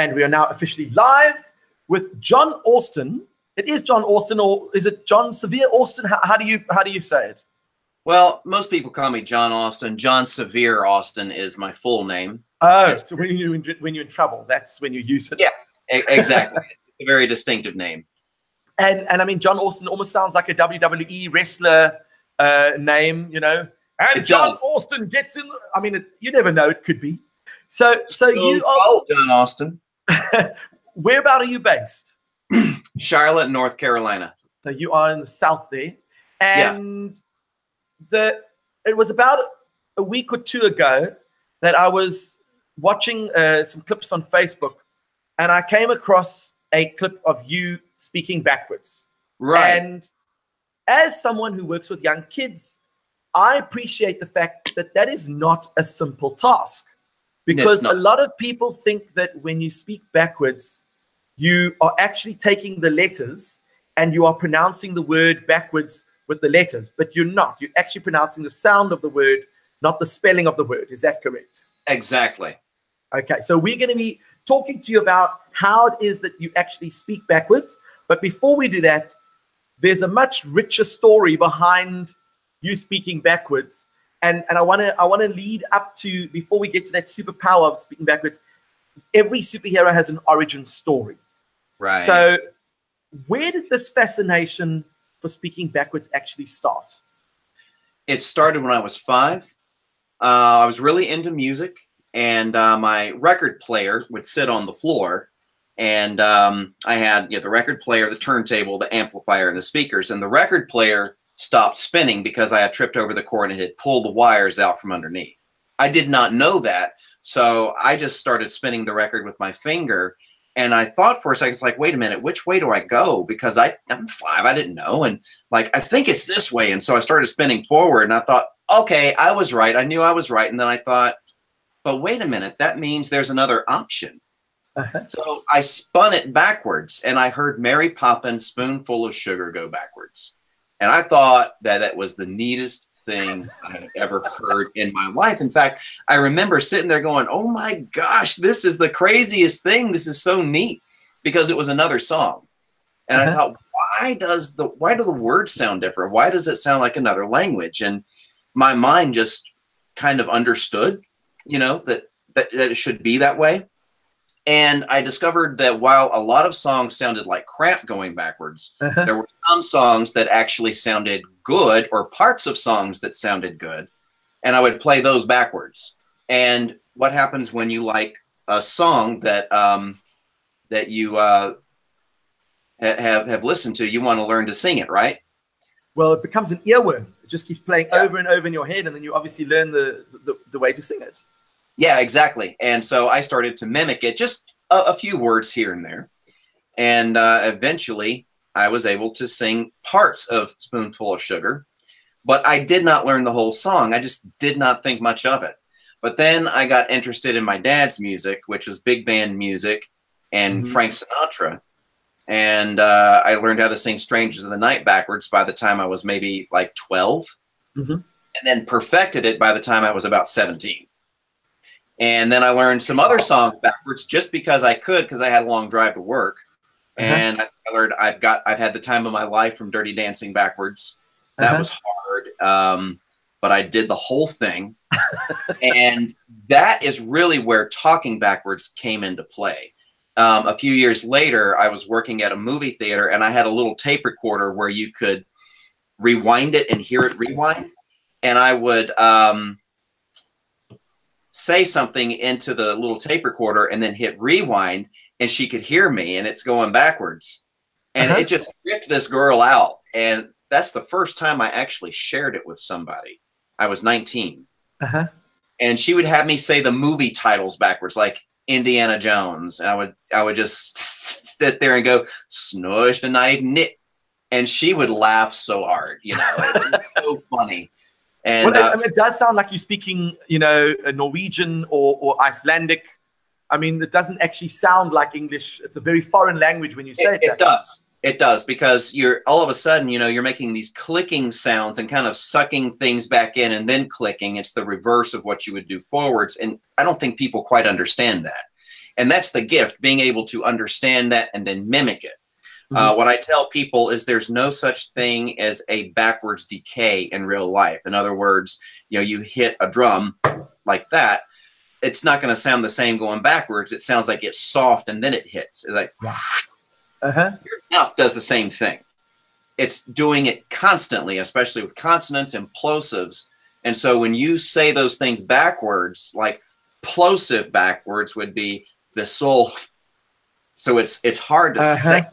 And we are now officially live with John Austin. It is John Austin, or is it John Severe Austin? How do you say it? Well, most people call me John Austin. John Severe Austin is my full name. Oh, so when you're in trouble, that's when you use it. Yeah, exactly. It's a very distinctive name. And I mean, John Austin almost sounds like a WWE wrestler name, you know. And John Austin gets in. I mean, you never know. It could be. So you are John Austin. Whereabout are you based? Charlotte, North Carolina. So you are in the South there, and it was about a week or two ago that I was watching some clips on Facebook, and I came across a clip of you speaking backwards. Right. And as someone who works with young kids, I appreciate the fact that that is not a simple task, because a lot of people think that when you speak backwards, you are actually taking the letters and you are pronouncing the word backwards with the letters, but you're not. You're actually pronouncing the sound of the word, not the spelling of the word. Is that correct? Exactly. Okay, so we're going to be talking to you about how it is that you actually speak backwards. But before we do that, there's a much richer story behind you speaking backwards. And I want to lead up to, before we get to that superpower of speaking backwards, every superhero has an origin story. Right. So where did this fascination for speaking backwards actually start? It started when I was 5. I was really into music, and my record player would sit on the floor, and I had the record player, the turntable, the amplifier, and the speakers, and the record player stopped spinning because I had tripped over the cord and had pulled the wires out from underneath. I did not know that, so I just started spinning the record with my finger, and I thought for a second, it's like, wait a minute, which way do I go? Because I'm 5, I didn't know, and like, I think it's this way, and so I started spinning forward, and I thought, okay, I was right, I knew I was right, and then I thought, but wait a minute, that means there's another option. So I spun it backwards, and I heard Mary Poppins' Spoonful of Sugar go backwards. And I thought that was the neatest thing I had ever heard in my life. In fact, I remember sitting there going, oh my gosh, this is the craziest thing. This is so neat, because it was another song. And I thought, why do the words sound different? Why does it sound like another language? And my mind just kind of understood, that it should be that way. And I discovered that while a lot of songs sounded like crap going backwards, there were some songs that actually sounded good, or parts of songs that sounded good, and I would play those backwards. And what happens when you like a song that that you have listened to, you want to learn to sing it, right? Well, it becomes an earworm. It just keeps playing over and over in your head, and then you obviously learn the way to sing it. Yeah, exactly. And so I started to mimic it, just a few words here and there. And eventually I was able to sing parts of Spoonful of Sugar, but I did not learn the whole song. I just did not think much of it. But then I got interested in my dad's music, which was big band music and Frank Sinatra. And I learned how to sing Strangers in the Night backwards by the time I was maybe like 12, and then perfected it by the time I was about 17. And then I learned some other songs backwards just because I could, because I had a long drive to work. And I learned I've had the time of my life from Dirty Dancing backwards. That was hard, but I did the whole thing. And that is really where talking backwards came into play. A few years later, I was working at a movie theater, and I had a little tape recorder where you could rewind it and hear it rewind. And I would say something into the little tape recorder and then hit rewind, and she could hear me, and it's going backwards. And it just tripped this girl out. And that's the first time I actually shared it with somebody. I was 19. And she would have me say the movie titles backwards, like Indiana Jones. And I would just sit there and go, snush and I knit. And she would laugh so hard, It was so funny. And well, I mean, it does sound like you're speaking, a Norwegian or Icelandic. I mean, it doesn't actually sound like English. It's a very foreign language when you say it. It does. It does, because you're all of a sudden, you're making these clicking sounds and kind of sucking things back in and then clicking. It's the reverse of what you would do forwards. And I don't think people quite understand that. And that's the gift, being able to understand that and then mimic it. What I tell people is there's no such thing as a backwards decay in real life. In other words, you know, you hit a drum like that, it's not going to sound the same going backwards. It sounds like it's soft and then it hits. It's like, your mouth does the same thing. It's doing it constantly, especially with consonants and plosives. And so when you say those things backwards, like plosive backwards would be the soul. So it's hard to say.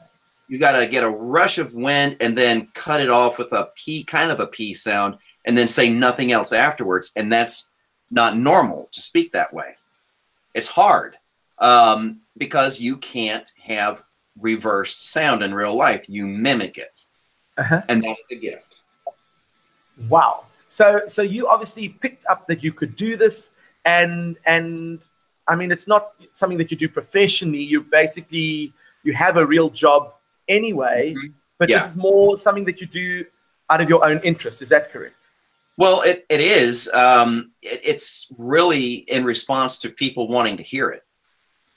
You got to get a rush of wind and then cut it off with a P, kind of a P sound, and then say nothing else afterwards. And that's not normal to speak that way. It's hard because you can't have reversed sound in real life. You mimic it. And that's the gift. Wow. So you obviously picked up that you could do this, and I mean, it's not something that you do professionally. You basically, you have a real job anyway, but this is more something that you do out of your own interest. Is that correct? Well, it is. It's really in response to people wanting to hear it.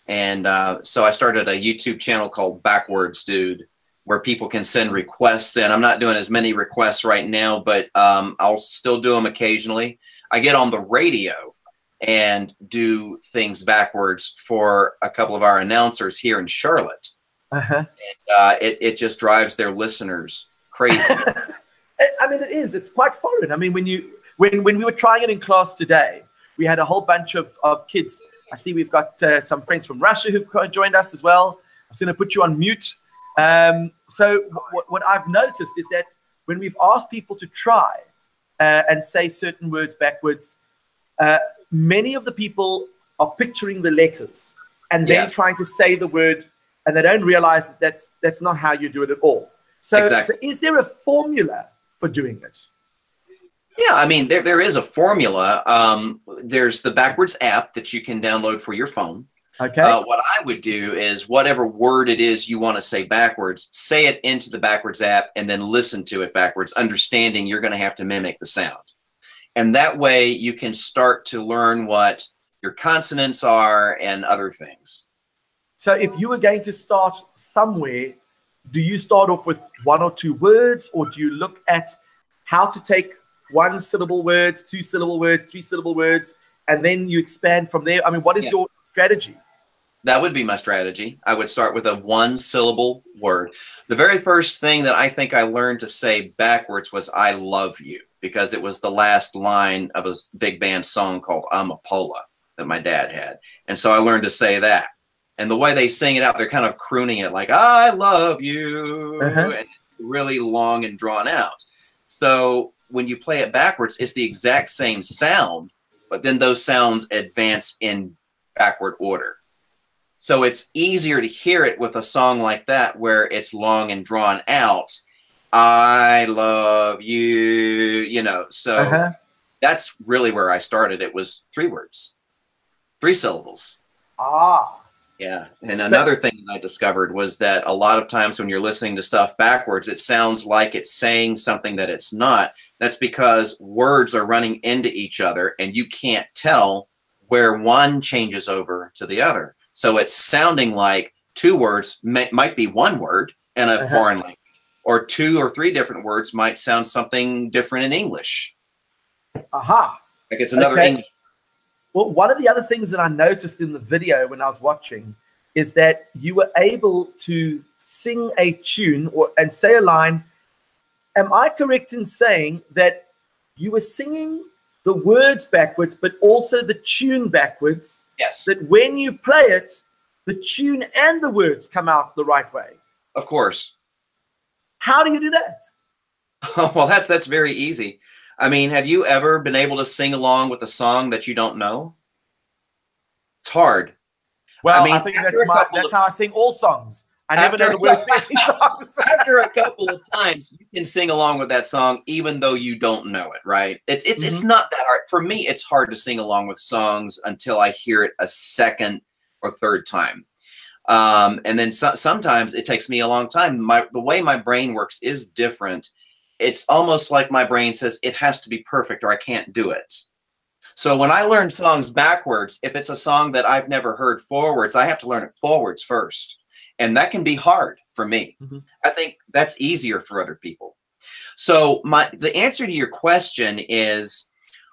And so I started a YouTube channel called Backwards Dude, where people can send requests in. I'm not doing as many requests right now, but I'll still do them occasionally. I get on the radio and do things backwards for a couple of our announcers here in Charlotte. And it just drives their listeners crazy. I mean, it is. It's quite foreign. I mean, when we were trying it in class today, we had a whole bunch of kids. I see we've got some friends from Russia who've joined us as well. I'm just going to put you on mute. So what I've noticed is that when we've asked people to try and say certain words backwards, many of the people are picturing the letters and then trying to say the word, and they don't realize that that's not how you do it at all. So, so is there a formula for doing it? Yeah, I mean, there is a formula. There's the Backwards app that you can download for your phone. Okay. What I would do is whatever word it is you want to say backwards, say it into the Backwards app and then listen to it backwards, understanding you're going to have to mimic the sound. And that way you can start to learn what your consonants are and other things. So if you were going to start somewhere, do you start off with 1 or 2 words, or do you look at how to take 1-syllable words, 2-syllable words, 3-syllable words, and then you expand from there? I mean, what is your strategy? That would be my strategy. I would start with a 1-syllable word. The very first thing that I think I learned to say backwards was "I love you," because it was the last line of a big band song called Amapola that my dad had. And so I learned to say that. And the way they sing it out, they're kind of crooning it like, "I love you," and really long and drawn out. So when you play it backwards, it's the exact same sound, but then those sounds advance in backward order. So it's easier to hear it with a song like that where it's long and drawn out. "I love you," you know. So that's really where I started. It was 3 words, 3 syllables. Yeah. And another thing that I discovered was that a lot of times when you're listening to stuff backwards, it sounds like it's saying something that it's not. That's because words are running into each other and you can't tell where one changes over to the other. So it's sounding like 2 words might be 1 word in a foreign language, or 2 or 3 different words might sound something different in English. Like it's another English. Well, one of the other things that I noticed in the video when I was watching is that you were able to sing a tune and say a line. Am I correct in saying that you were singing the words backwards, but also the tune backwards? Yes. That when you play it, the tune and the words come out the right way? Of course. How do you do that? Well, that's very easy. I mean, have you ever been able to sing along with a song that you don't know? It's hard. Well, I mean, I think that's how I sing all songs. I never know the words to any songs. After a couple of times, you can sing along with that song, even though you don't know it, right? It's not that hard. For me, it's hard to sing along with songs until I hear it a 2nd or 3rd time. And then sometimes it takes me a long time. The way my brain works is different. It's almost like my brain says it has to be perfect or I can't do it. So when I learn songs backwards, if it's a song that I've never heard forwards, I have to learn it forwards first. And that can be hard for me. I think that's easier for other people. So the answer to your question is,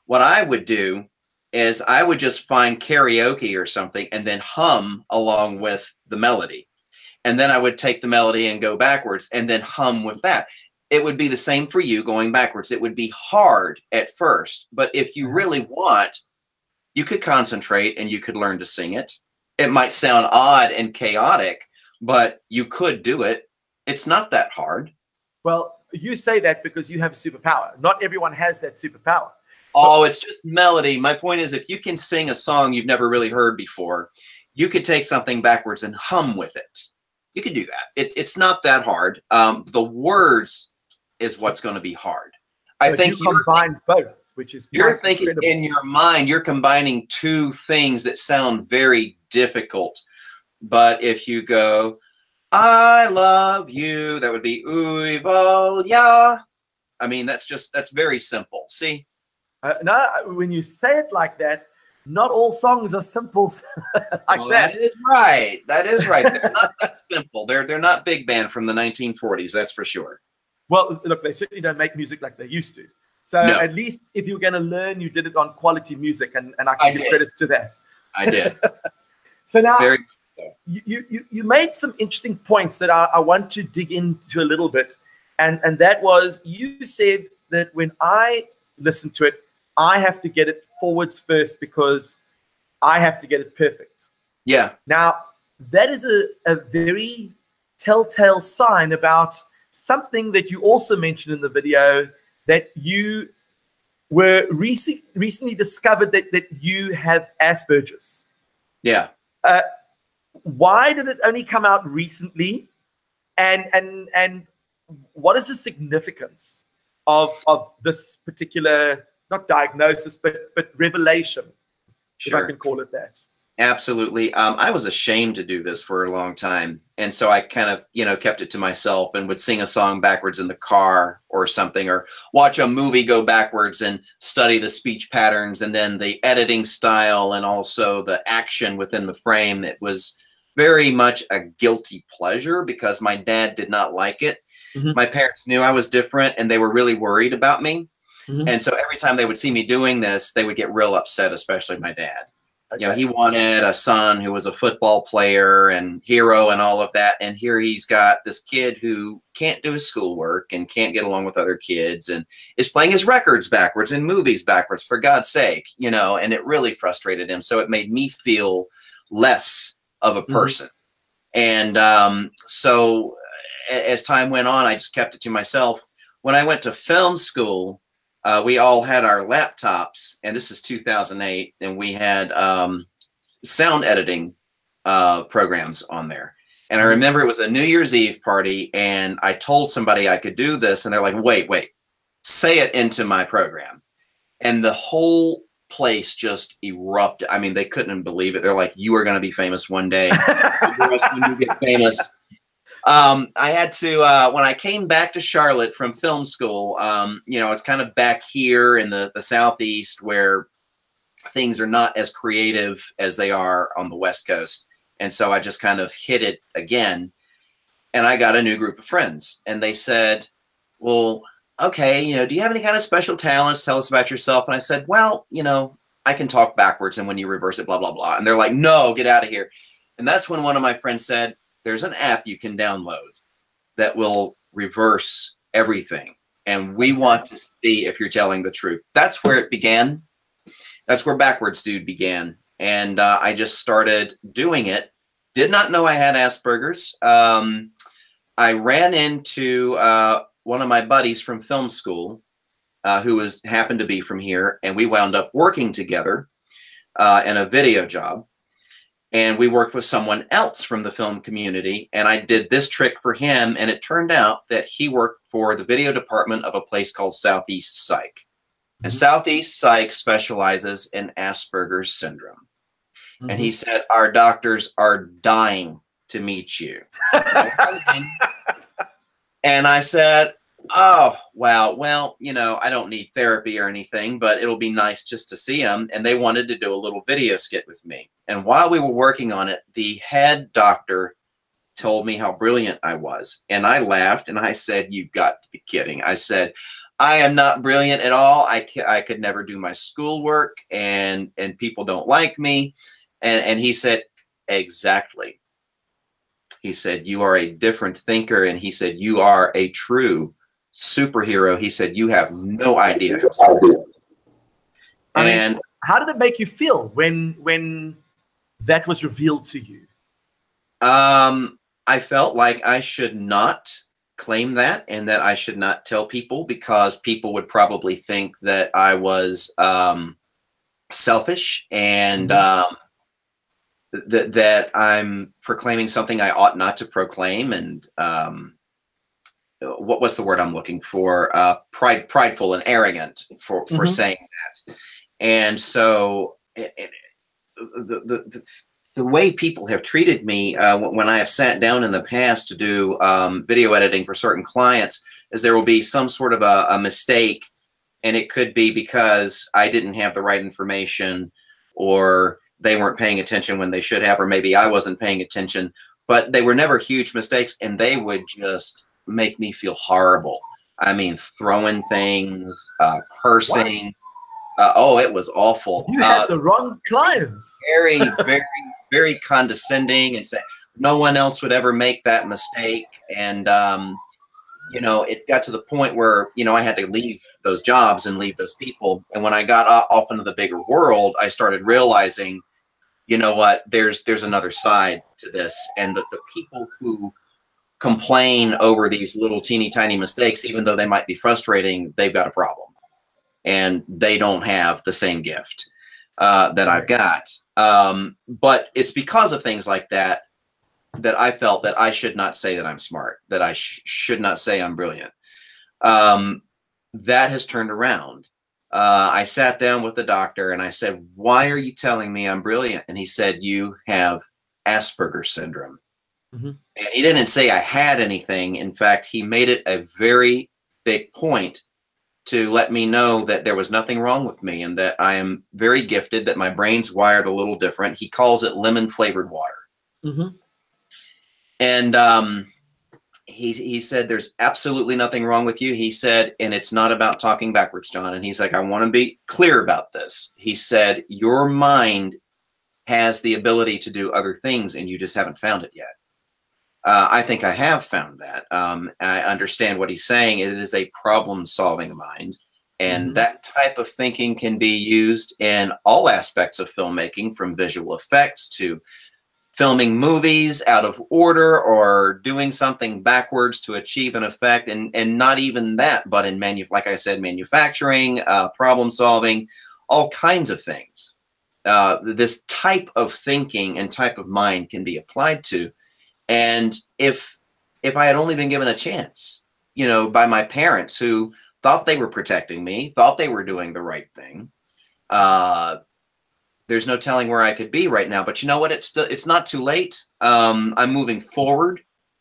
what I would do is I would just find karaoke or something and then hum along with the melody. And then I would take the melody and go backwards and then hum with that. It would be the same for you going backwards. It would be hard at first, but if you really want, you could concentrate and you could learn to sing it. It might sound odd and chaotic, but you could do it. It's not that hard. Well, you say that because you have a superpower. Not everyone has that superpower. Oh, it's just melody. My point is, if you can sing a song you've never really heard before, you could take something backwards and hum with it. You could do that. It's not that hard. The words is what's going to be hard. I think you combine both, which is you're thinking in your mind, you're combining two things that sound very difficult. But if you go, I love you, that would be Uivalya. I mean, that's very simple. See? No, when you say it like that, not all songs are simple like that. That is right. That is right. They're not that simple. They're not big band from the 1940s, that's for sure. Well, look, they certainly don't make music like they used to. So at least if you're going to learn, you did it on quality music, and I give credits to that. I did. So now you made some interesting points that I want to dig into a little bit, and that was, you said that when I listen to it, I have to get it forwards first because I have to get it perfect. Yeah. Now, that is a very telltale sign about something that you also mentioned in the video, that you were recently discovered that you have Asperger's. Yeah. Why did it only come out recently? And what is the significance of this particular, not diagnosis, but revelation, if I can call it that? Absolutely. I was ashamed to do this for a long time. And so I kind of, kept it to myself and would sing a song backwards in the car or something, or watch a movie go backwards and study the speech patterns and then the editing style and also the action within the frame. It was very much a guilty pleasure because my dad did not like it. My parents knew I was different and they were really worried about me. And so every time they would see me doing this, they would get real upset, especially my dad. Okay. He wanted a son who was a football player and hero and all of that. And here he's got this kid who can't do his schoolwork and can't get along with other kids and is playing his records backwards and movies backwards, for God's sake, and it really frustrated him. So it made me feel less of a person. And so as time went on, I just kept it to myself. When I went to film school, we all had our laptops, and this is 2008, and we had sound editing programs on there. And I remember it was a New Year's Eve party, and I told somebody I could do this, and they're like, wait, say it into my program. And the whole place just erupted. I mean, they couldn't believe it. They're like, you are going to be famous one day. You get famous. I had to, when I came back to Charlotte from film school, it's kind of back here in the Southeast where things are not as creative as they are on the West Coast. And so I just kind of hit it again, and I got a new group of friends, and they said, well, okay, do you have any kind of special talents? Tell us about yourself. And I said, well, I can talk backwards, and when you reverse it, blah, blah, blah. And they're like, no, get out of here. And that's when one of my friends said, there's an app you can download that will reverse everything. And we want to see if you're telling the truth. That's where it began. That's where Backwards Dude began. And I just started doing it. Did not know I had Asperger's. I ran into one of my buddies from film school who happened to be from here. And we wound up working together in a video job. And we worked with someone else from the film community, and I did this trick for him, and it turned out that he worked for the video department of a place called Southeast Psych. And Southeast Psych specializes in Asperger's syndrome. And he said, our doctors are dying to meet you. And I said, Oh, wow. Well, you know, I don't need therapy or anything, but it'll be nice just to see them. And they wanted to do a little video skit with me. And while we were working on it, the head doctor told me how brilliant I was. And I laughed and I said, "You've got to be kidding." I said, "I am not brilliant at all. I could never do my schoolwork, and people don't like me." And he said, "Exactly." He said, "You are a different thinker." And he said, "You are a true superhero." He said, "You have no idea." I mean, how did it make you feel when that was revealed to you? I felt like I should not claim that, and that I should not tell people, because people would probably think that I was selfish, and that I'm proclaiming something I ought not to proclaim, and what's the word I'm looking for? Prideful and arrogant for saying that. And so the way people have treated me when I have sat down in the past to do video editing for certain clients is there will be some sort of a mistake, and it could be because I didn't have the right information, or they weren't paying attention when they should have, or maybe I wasn't paying attention, but they were never huge mistakes, and they would just make me feel horrible. I mean, throwing things, cursing. Oh, it was awful. You had the wrong clients. Very, very, very condescending, and said no one else would ever make that mistake. And, you know, it got to the point where, you know, I had to leave those jobs and leave those people. And when I got off into the bigger world, I started realizing, you know what, there's another side to this. And the people who complain over these little teeny tiny mistakes, even though they might be frustrating, they've got a problem. And they don't have the same gift that I've got. But it's because of things like that that I felt that I should not say that I'm smart, that I should not say I'm brilliant. That has turned around. I sat down with the doctor and I said, "Why are you telling me I'm brilliant?" And he said, "You have Asperger's syndrome." And he didn't say I had anything. In fact, he made it a very big point to let me know that there was nothing wrong with me, and that I am very gifted, that my brain's wired a little different. He calls it lemon flavored water. And he said, "There's absolutely nothing wrong with you." He said, "And it's not about talking backwards, John." And he's like, "I want to be clear about this." He said, "Your mind has the ability to do other things, and you just haven't found it yet." I think I have found that. I understand what he's saying. It is a problem-solving mind. And that type of thinking can be used in all aspects of filmmaking, from visual effects to filming movies out of order, or doing something backwards to achieve an effect. And not even that, but in like I said, manufacturing, problem-solving, all kinds of things. This type of thinking and type of mind can be applied to. And if I had only been given a chance, you know, by my parents, who thought they were protecting me, thought they were doing the right thing, there's no telling where I could be right now. But you know what? It's not too late. I'm moving forward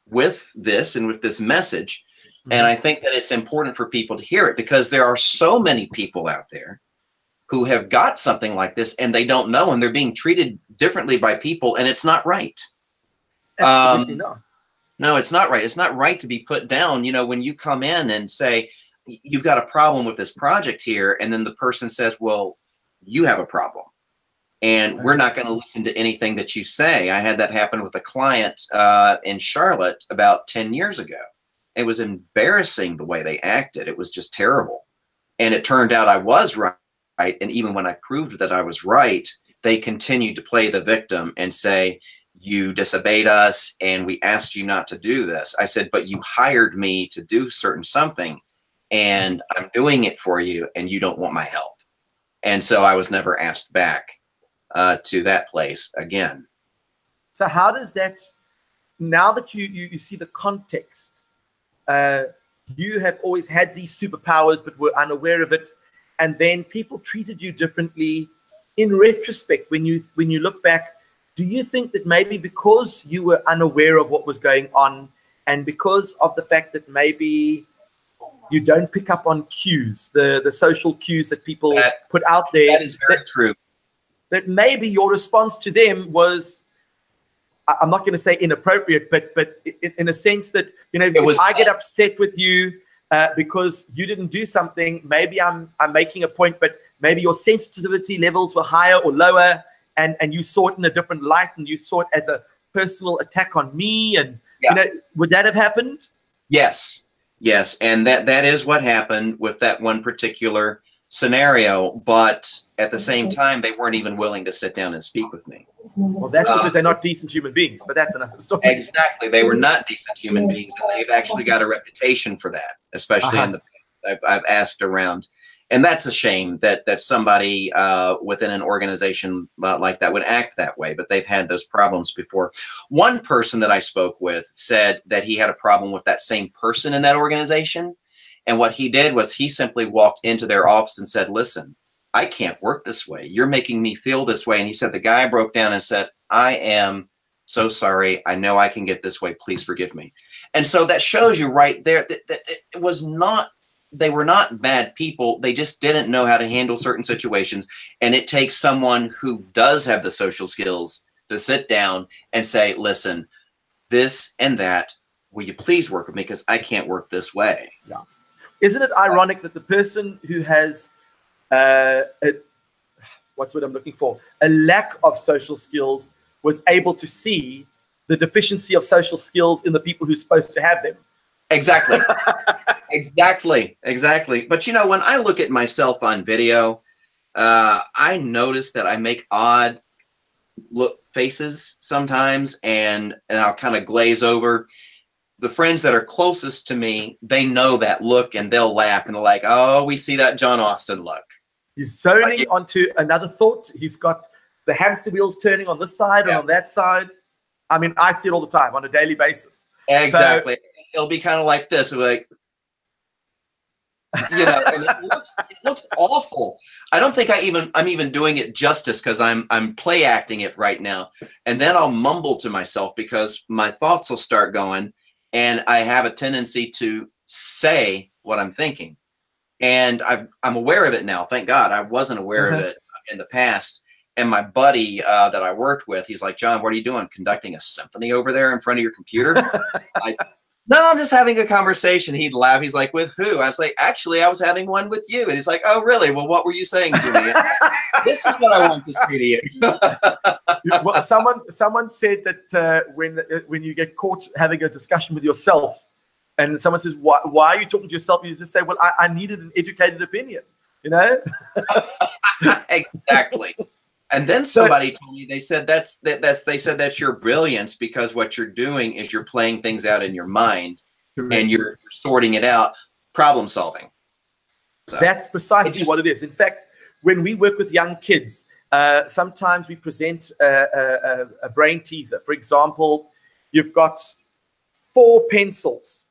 with this and with this message. And I think that it's important for people to hear it, because there are so many people out there who have got something like this and they don't know, and they're being treated differently by people, and it's not right. Absolutely not. No, it's not right. It's not right to be put down. You know, when you come in and say, "You've got a problem with this project here," and then the person says, "Well, you have a problem, and we're not going to listen to anything that you say." I had that happen with a client in Charlotte about 10 years ago. It was embarrassing the way they acted. It was just terrible. And it turned out I was right. And even when I proved that I was right, they continued to play the victim and say, "You disobeyed us and we asked you not to do this." I said, "But you hired me to do something, and I'm doing it for you, and you don't want my help." And so I was never asked back to that place again. So how does that, now that you see the context, you have always had these superpowers but were unaware of it, and then people treated you differently in retrospect, when you look back, do you think that maybe because you were unaware of what was going on, and because of the fact that maybe You don't pick up on cues, the social cues that people put out there. That is very true. That maybe your response to them was, I'm not going to say inappropriate, but in a sense that, you know, if I get upset with you because you didn't do something, maybe I'm making a point, but maybe your sensitivity levels were higher or lower, and you saw it in a different light, and you saw it as a personal attack on me, and you know, would that have happened? Yes, yes, and that is what happened with that one particular scenario, but at the same time, they weren't even willing to sit down and speak with me. Well, that's because they're not decent human beings, but that's another story. Exactly. They were not decent human beings, and they've actually got a reputation for that, especially in the I've asked around. And that's a shame that somebody within an organization like that would act that way, but they've had those problems before. One person that I spoke with said that he had a problem with that same person in that organization. And what he did was he simply walked into their office and said, listen, I can't work this way. You're making me feel this way. And he said the guy broke down and said, I am so sorry. I know I can get this way. Please forgive me. And so that shows you right there that it was not, they were not bad people. They just didn't know how to handle certain situations. And it takes someone who does have the social skills to sit down and say, listen, this and that, will you please work with me? Because I can't work this way. Yeah. Isn't it ironic that the person who has what's what I'm looking for? A lack of social skills was able to see the deficiency of social skills in the people who're supposed to have them. Exactly. Exactly. But you know, when I look at myself on video, I notice that I make odd look faces sometimes, and I'll kind of glaze over. The friends that are closest to me, they know that look, and they'll laugh and they're like, oh, we see that John Austin look. He's zoning onto another thought. He's got the hamster wheels turning on this side and on that side. I mean, I see it all the time on a daily basis. Exactly. So, it'll be kind of like this, like, you know, and it looks awful. I don't think I'm even doing it justice, because I'm play acting it right now. And then I'll mumble to myself because my thoughts will start going, and I have a tendency to say what I'm thinking. And I'm aware of it now. Thank God. I wasn't aware of it in the past. And my buddy that I worked with, he's like, John, what are you doing? Conducting a symphony over there in front of your computer? No, I'm just having a conversation. He'd laugh. He's like, with who? I was like, actually, I was having one with you. And he's like, oh, really? Well, what were you saying to me? This is what I want to say to you. Well, someone said that when you get caught having a discussion with yourself, and someone says, why are you talking to yourself? You just say, well, I needed an educated opinion, you know? Exactly. And then somebody told me, they said that's your brilliance, because what you're doing is you're playing things out in your mind, and you're sorting it out, problem solving. So that's precisely what it is. In fact, when we work with young kids, sometimes we present a brain teaser. For example, you've got 4 pencils.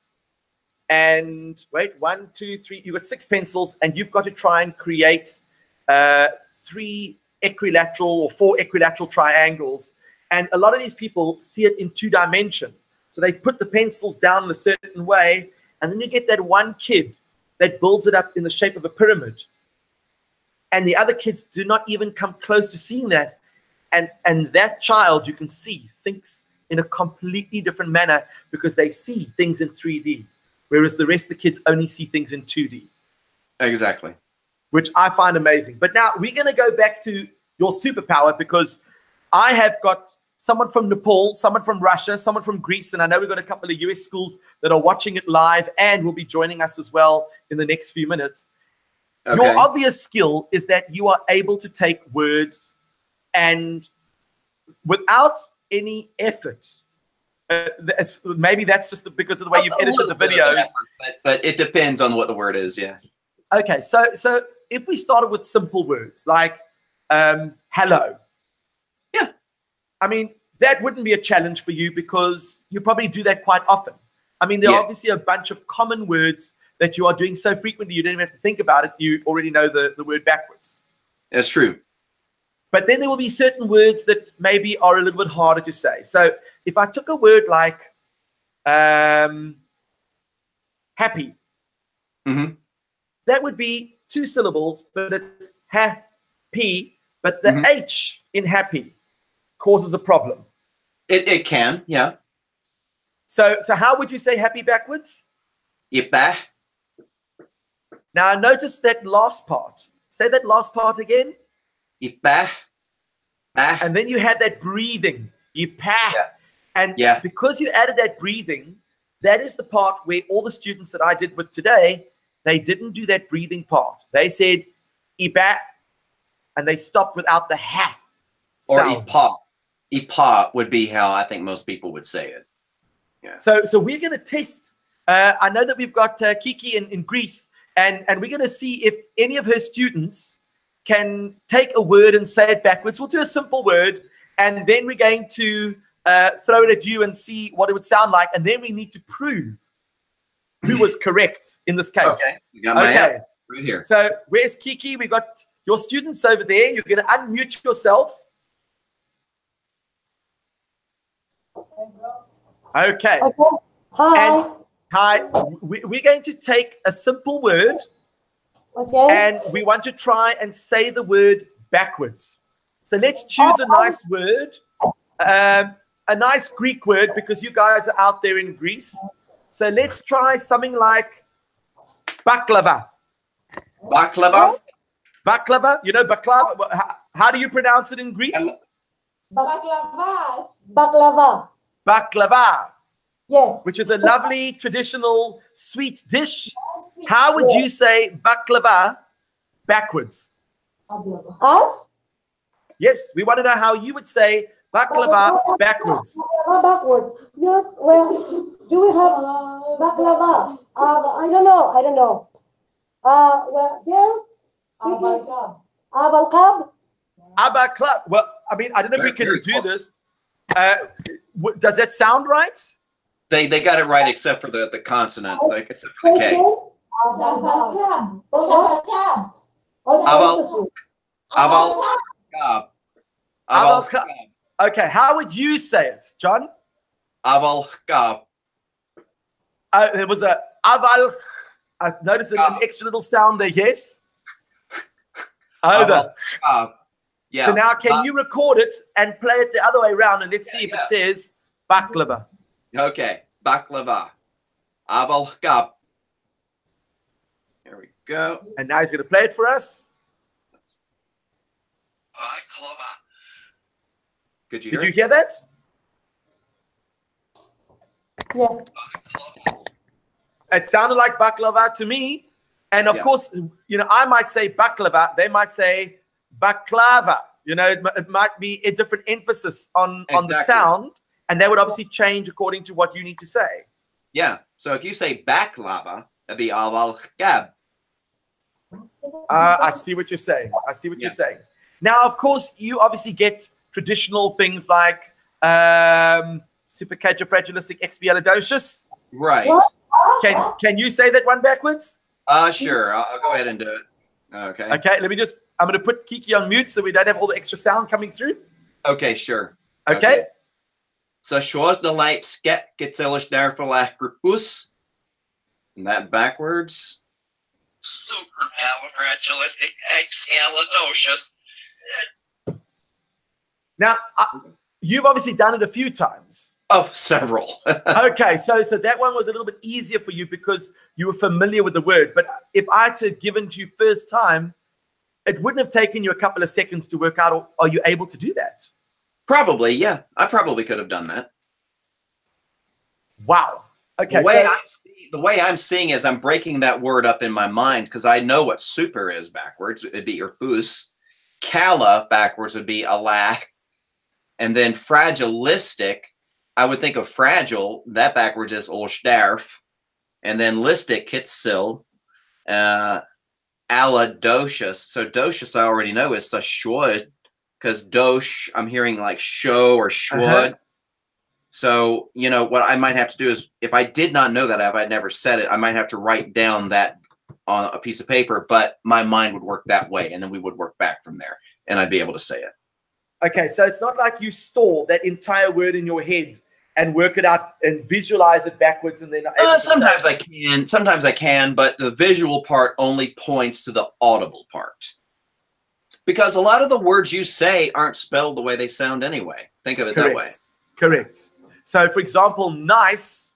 And wait, 1, 2, 3, you've got 6 pencils, and you've got to try and create 3 equilateral or 4 equilateral triangles. And a lot of these people see it in 2 dimensions. So they put the pencils down in a certain way, and then you get that one kid that builds it up in the shape of a pyramid. And the other kids do not even come close to seeing that. And that child, you can see, thinks in a completely different manner, because they see things in 3D. Whereas the rest of the kids only see things in 2D. Exactly. Which I find amazing. But now we're going to go back to your superpower, because I have got someone from Nepal, someone from Russia, someone from Greece, and I know we've got a couple of US schools that are watching it live and will be joining us as well in the next few minutes. Okay. Your obvious skill is that you are able to take words and without any effort, maybe that's just because of the way you've edited the videos. But it depends on what the word is, yeah. Okay, so if we started with simple words like hello. Yeah. I mean, that wouldn't be a challenge for you, because you probably do that quite often. I mean, there are obviously a bunch of common words that you are doing so frequently you don't even have to think about it. You already know the word backwards. That's true. But then there will be certain words that maybe are a little bit harder to say. So if I took a word like happy, That would be 2 syllables, but it's happy. But the H in happy causes a problem. It can, yeah. So how would you say happy backwards? Ipa. Now notice that last part. Say that last part again. Ipa. And then you had that breathing. Ipa. Yeah. And because you added that breathing, that is the part where all the students that I did with today, they didn't do that breathing part. They said ipa, and they stopped without the ha sound. Or ipa. Ipa would be how I think most people would say it. Yeah. So we're going to test. I know that we've got Kiki in Greece, and we're going to see if any of her students can take a word and say it backwards. We'll do a simple word, and then we're going to throw it at you and see what it would sound like, and then we need to prove who was correct in this case. Okay, you got my app right here. So where's Kiki? We got your students over there. You're going to unmute yourself. Okay. Hi. And hi. We're going to take a simple word, and we want to try and say the word backwards. So let's choose a nice word, a nice Greek word, because you guys are out there in Greece. So let's try something like baklava. Baklava? Baklava? You know baklava? How do you pronounce it in Greece? Baklava. Baklava. Baklava. Yes. Which is a lovely traditional sweet dish. How would you say baklava backwards? Us? Yes, we want to know how you would say baklava backwards. Baklava backwards. Yes, well, do we have baklava? I don't know. Well, girls? Abalkab? Abaklava. Well, I mean, I don't know if we can do this. Does that sound right? They got it right except for the consonant, like except for the K. Avalkab. Okay, how would you say it, John? Avalkab. There was a aval. I noticed an extra little sound there. Yes. Over. Yeah. So now, can you record it and play it the other way around, and let's see if it says baklava. Okay, baklava. Avalkab. Here we go. And now he's going to play it for us. Baklava. Did you hear that? Yeah. It sounded like baklava to me. And of course, you know, I might say baklava. They might say baklava. You know, it might be a different emphasis on the sound. And that would obviously change according to what you need to say. Yeah. So if you say baklava, that'd be avalkab. I see what you're saying. I see what you're saying. Now, of course, you obviously get traditional things like supercalifragilisticexpialidocious. Right. Can you say that one backwards? Sure. I'll go ahead and do it. Okay. Okay. I'm going to put Kiki on mute so we don't have all the extra sound coming through. Okay. Sure. Okay. So shows the light skep gets illustrated. And that backwards. Supercalifragilisticexpialidocious. Now, you've obviously done it a few times. Oh, several. Okay, so that one was a little bit easier for you because you were familiar with the word. But if I had to give it to you first time, it wouldn't have taken you a couple of seconds to work out. Or are you able to do that? Probably, yeah. I probably could have done that. Wow. Okay. The way I'm seeing is I'm breaking that word up in my mind because I know what super is backwards. It'd be urbus. Cala backwards would be alah. And then fragilistic, I would think of fragile. That backwards is olshdarf. And then listic, kitsil. Aladocious. So docious I already know is sashwood. Because dosh, I'm hearing like show or shwood. So, you know, what I might have to do is, if I did not know that, if I'd never said it, I might have to write down that on a piece of paper, but my mind would work that way, and then we would work back from there, and I'd be able to say it. Okay, so it's not like you store that entire word in your head and work it out and visualize it backwards, and then sometimes I can. Sometimes I can, but the visual part only points to the audible part. Because a lot of the words you say aren't spelled the way they sound anyway. Think of it that way. Correct. So, for example, nice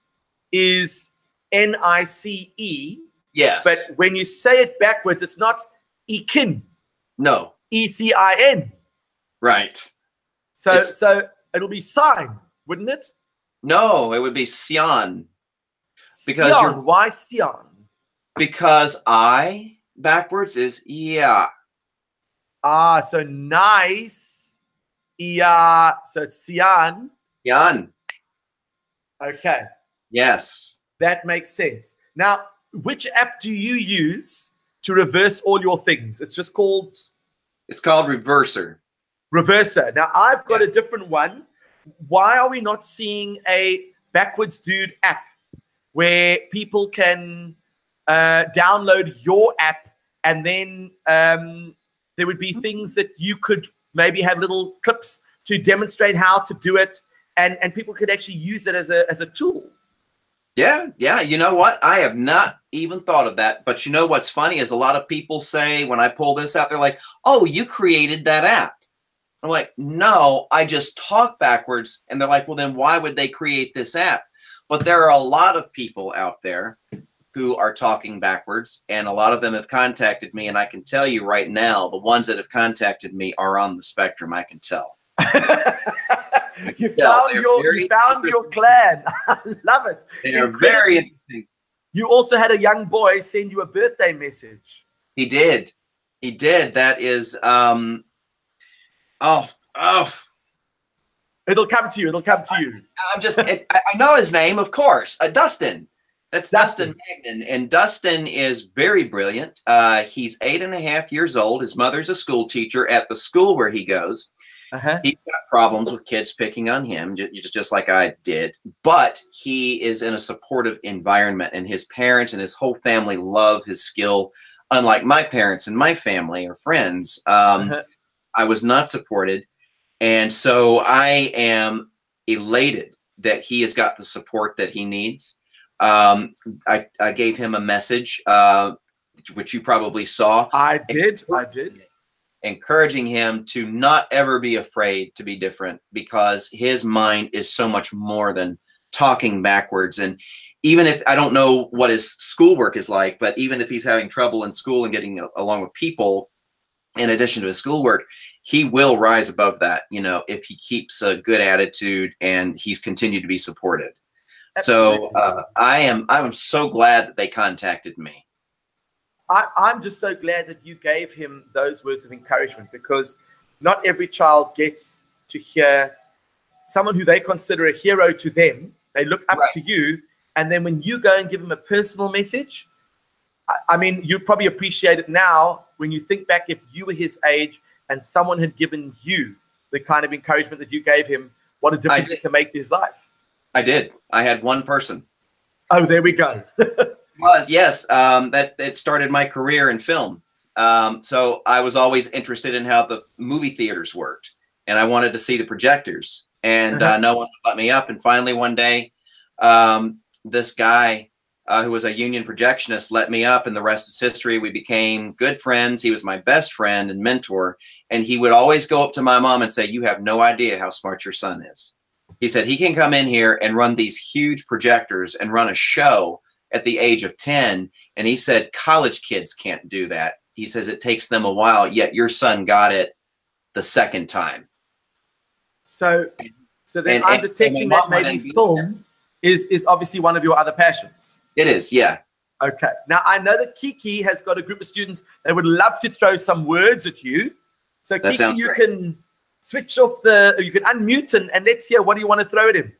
is N-I-C-E. Yes. But when you say it backwards, it's not Ekin. No. E-C-I-N. Right. So it'll be sign, wouldn't it? No, it would be Sion. Because Sion. Why Sion? Because I backwards is yeah. Ah, so nice. Yeah. So it's Sion. Jan. Okay. Yes. That makes sense. Now, which app do you use to reverse all your things? It's just called... It's called Reverser. Reverser. Now, I've got a different one. Why are we not seeing a Backwards Dude app where people can download your app, and then there would be things that you could maybe have little clips to demonstrate how to do it, and people could actually use it as a tool. Yeah. You know what? I have not even thought of that. But you know what's funny is a lot of people say when I pull this out, they're like, oh, you created that app. I'm like, no, I just talk backwards. And they're like, well, then why would they create this app? But there are a lot of people out there who are talking backwards, and a lot of them have contacted me. And I can tell you right now, the ones that have contacted me are on the spectrum. I can tell. You found your clan. I love it. They are very interesting. You also had a young boy send you a birthday message. He did. That is It'll come to you. I know his name, of course. Dustin. That's Dustin Magnan. And Dustin is very brilliant. He's 8.5 years old. His mother's a school teacher at the school where he goes. He's got problems with kids picking on him, just like I did. But he is in a supportive environment, and his parents and his whole family love his skill. Unlike my parents and my family or friends, I was not supported. And so I am elated that he has got the support that he needs. I gave him a message, which you probably saw. I did. Encouraging him to not ever be afraid to be different, because his mind is so much more than talking backwards. And even if I don't know what his schoolwork is like, but even if he's having trouble in school and getting along with people, in addition to his schoolwork, he will rise above that, if he keeps a good attitude and he's continued to be supported. Absolutely. So I'm so glad that they contacted me. I'm just so glad that you gave him those words of encouragement, because not every child gets to hear someone who they consider a hero to them. They look up to you. And then when you go and give them a personal message, I mean, you probably appreciate it now when you think back, if you were his age and someone had given you the kind of encouragement that you gave him, what a difference it can make to his life. I did. I had one person. Oh, there we go. Yes, that it started my career in film. So I was always interested in how the movie theaters worked, and I wanted to see the projectors, and no one let me up. And finally one day, this guy who was a union projectionist let me up, and the rest is history. We became good friends. He was my best friend and mentor, and he would always go up to my mom and say, "You have no idea how smart your son is." He said he can come in here and run these huge projectors and run a show at the age of 10. And he said, college kids can't do that. He says it takes them a while, yet your son got it the second time. So then I'm detecting that maybe film is obviously one of your other passions. It is, yeah. Okay. Now, I know that Kiki has got a group of students that would love to throw some words at you. So, that Kiki, you can switch off you can unmute and let's hear, what do you want to throw at him?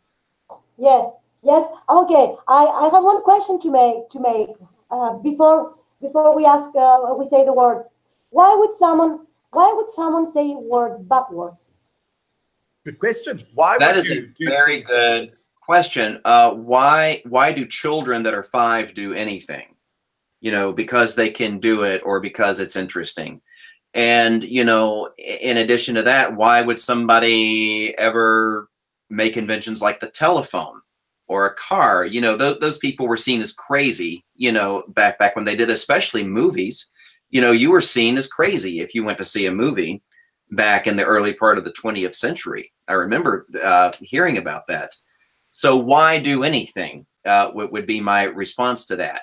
Yes. Okay. I have one question to make before we ask, we say the words. Why would someone say words backwards? Good question. Why that would is you a very good question. Why do children that are 5 do anything? Because they can do it, or because it's interesting. And in addition to that, why would somebody ever make inventions like the telephone or a car. You know, those people were seen as crazy, you know, back when they did, especially movies. You know, you were seen as crazy if you went to see a movie back in the early part of the 20th century. I remember hearing about that. So why do anything would be my response to that.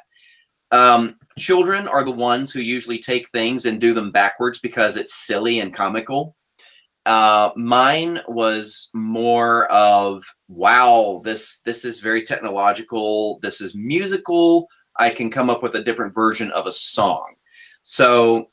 Children are the ones who usually take things and do them backwards because it's silly and comical. Mine was more of, wow, this is very technological. This is musical. I can come up with a different version of a song. So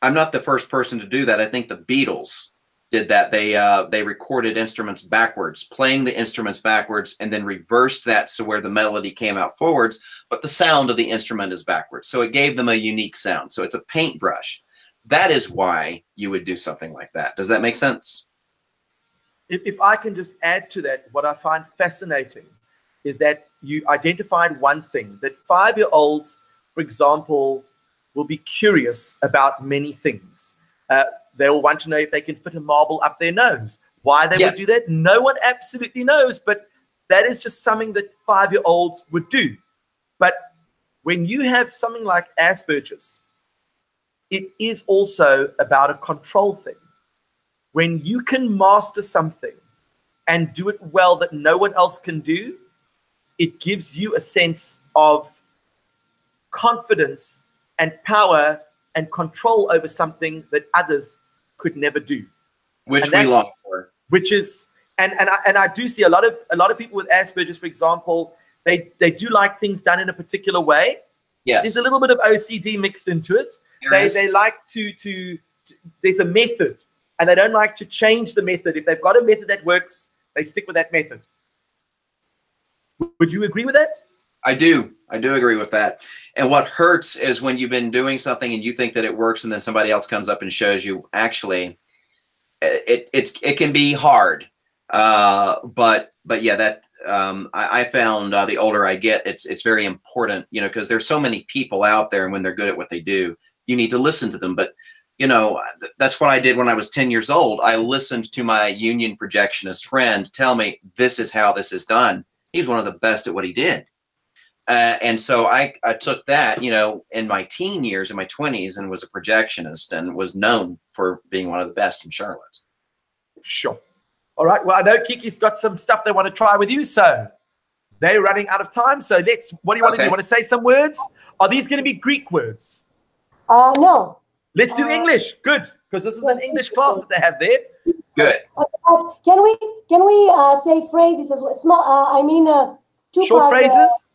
I'm not the first person to do that. I think the Beatles did that. They recorded instruments backwards, playing the instruments backwards, and then reversed that so where the melody came out forwards, but the sound of the instrument is backwards. So it gave them a unique sound. So it's a paintbrush. That is why you would do something like that. Does that make sense? If I can just add to that, what I find fascinating is that you identified one thing, that 5-year-olds, for example, will be curious about many things. They will want to know if they can fit a marble up their nose. Why they would do that, no one absolutely knows, but that is just something that 5-year-olds would do. But when you have something like Asperger's, it is also about a control thing. When you can master something and do it well that no one else can do, it gives you a sense of confidence and power and control over something that others could never do. Which we long for. Which is, and I do see a lot of people with Asperger's, for example, they do like things done in a particular way. Yes. There's a little bit of OCD mixed into it. They like to there's a method, and they don't like to change the method. If they've got a method that works, they stick with that method. Would you agree with that? I do agree with that. And what hurts is when you've been doing something and you think that it works, and then somebody else comes up and shows you actually it can be hard. But yeah, that I found the older I get, it's very important, you know, because there's so many people out there, and when they're good at what they do, you need to listen to them. But you know, that's what I did when I was 10 years old. I listened to my union projectionist friend tell me this is how this is done. He's one of the best at what he did. And so I took that, you know, in my teen years, in my 20s, and was a projectionist and was known for being one of the best in Charlotte. Sure. All right. Well, I know Kiki's got some stuff they want to try with you, so they're running out of time. So what do you want to do? You want to say some words? Are these going to be Greek words? No. Let's do English. Good, because this is an English class that they have there. Good. Can we say phrases as well? Small. Two short phrases.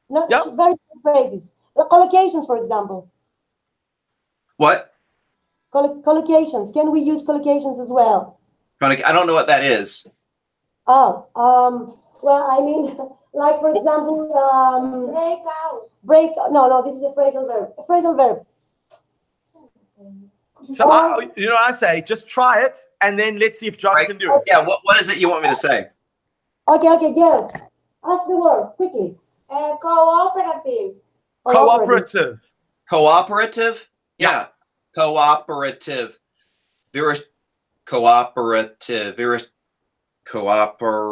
No, very short phrases. The collocations, for example. What? Collocations. Can we use collocations as well? I don't know what that is. Oh, well, I mean, like for example, break out. No, this is a phrasal verb. A phrasal verb. So you know what I say? Just try it, and then let's see if John can do it. Yeah. What is it you want me to say? Okay, girls. Ask the word quickly. Cooperative. Cooperative. Cooperative? Yeah. Cooperative. Cooperative. Cooperative.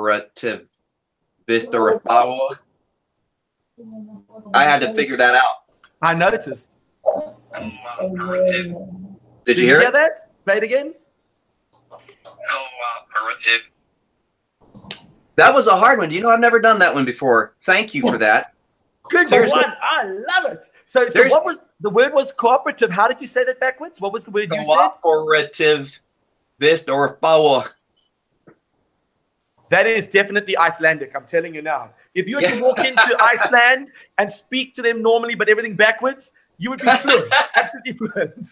I had to figure that out. I noticed. Cooperative. Did you hear that? Play it again. Cooperative. That was a hard one. You know, I've never done that one before. Thank you for that. Good one. I love it. So what was the word? Was cooperative. How did you say that backwards? What was the word you said? Cooperative. Power. That is definitely Icelandic. I'm telling you now. If you were to walk into Iceland and speak to them normally, but everything backwards, you would be fluent. Absolutely fluent.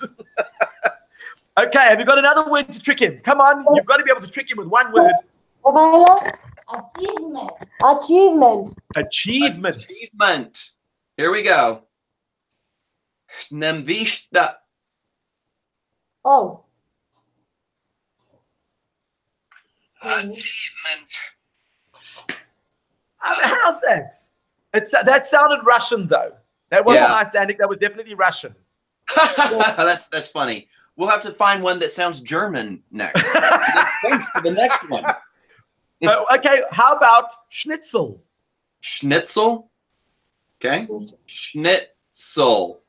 Okay, have you got another word to trick him? Come on, you've got to be able to trick him with one word. Achievement. Here we go. Nemvista. Oh. Achievement. How's that? That sounded Russian, though. That wasn't Icelandic. That was definitely Russian. That's funny. We'll have to find one that sounds German next. For the next one. Okay, how about schnitzel? Schnitzel. Okay. Schnitzel.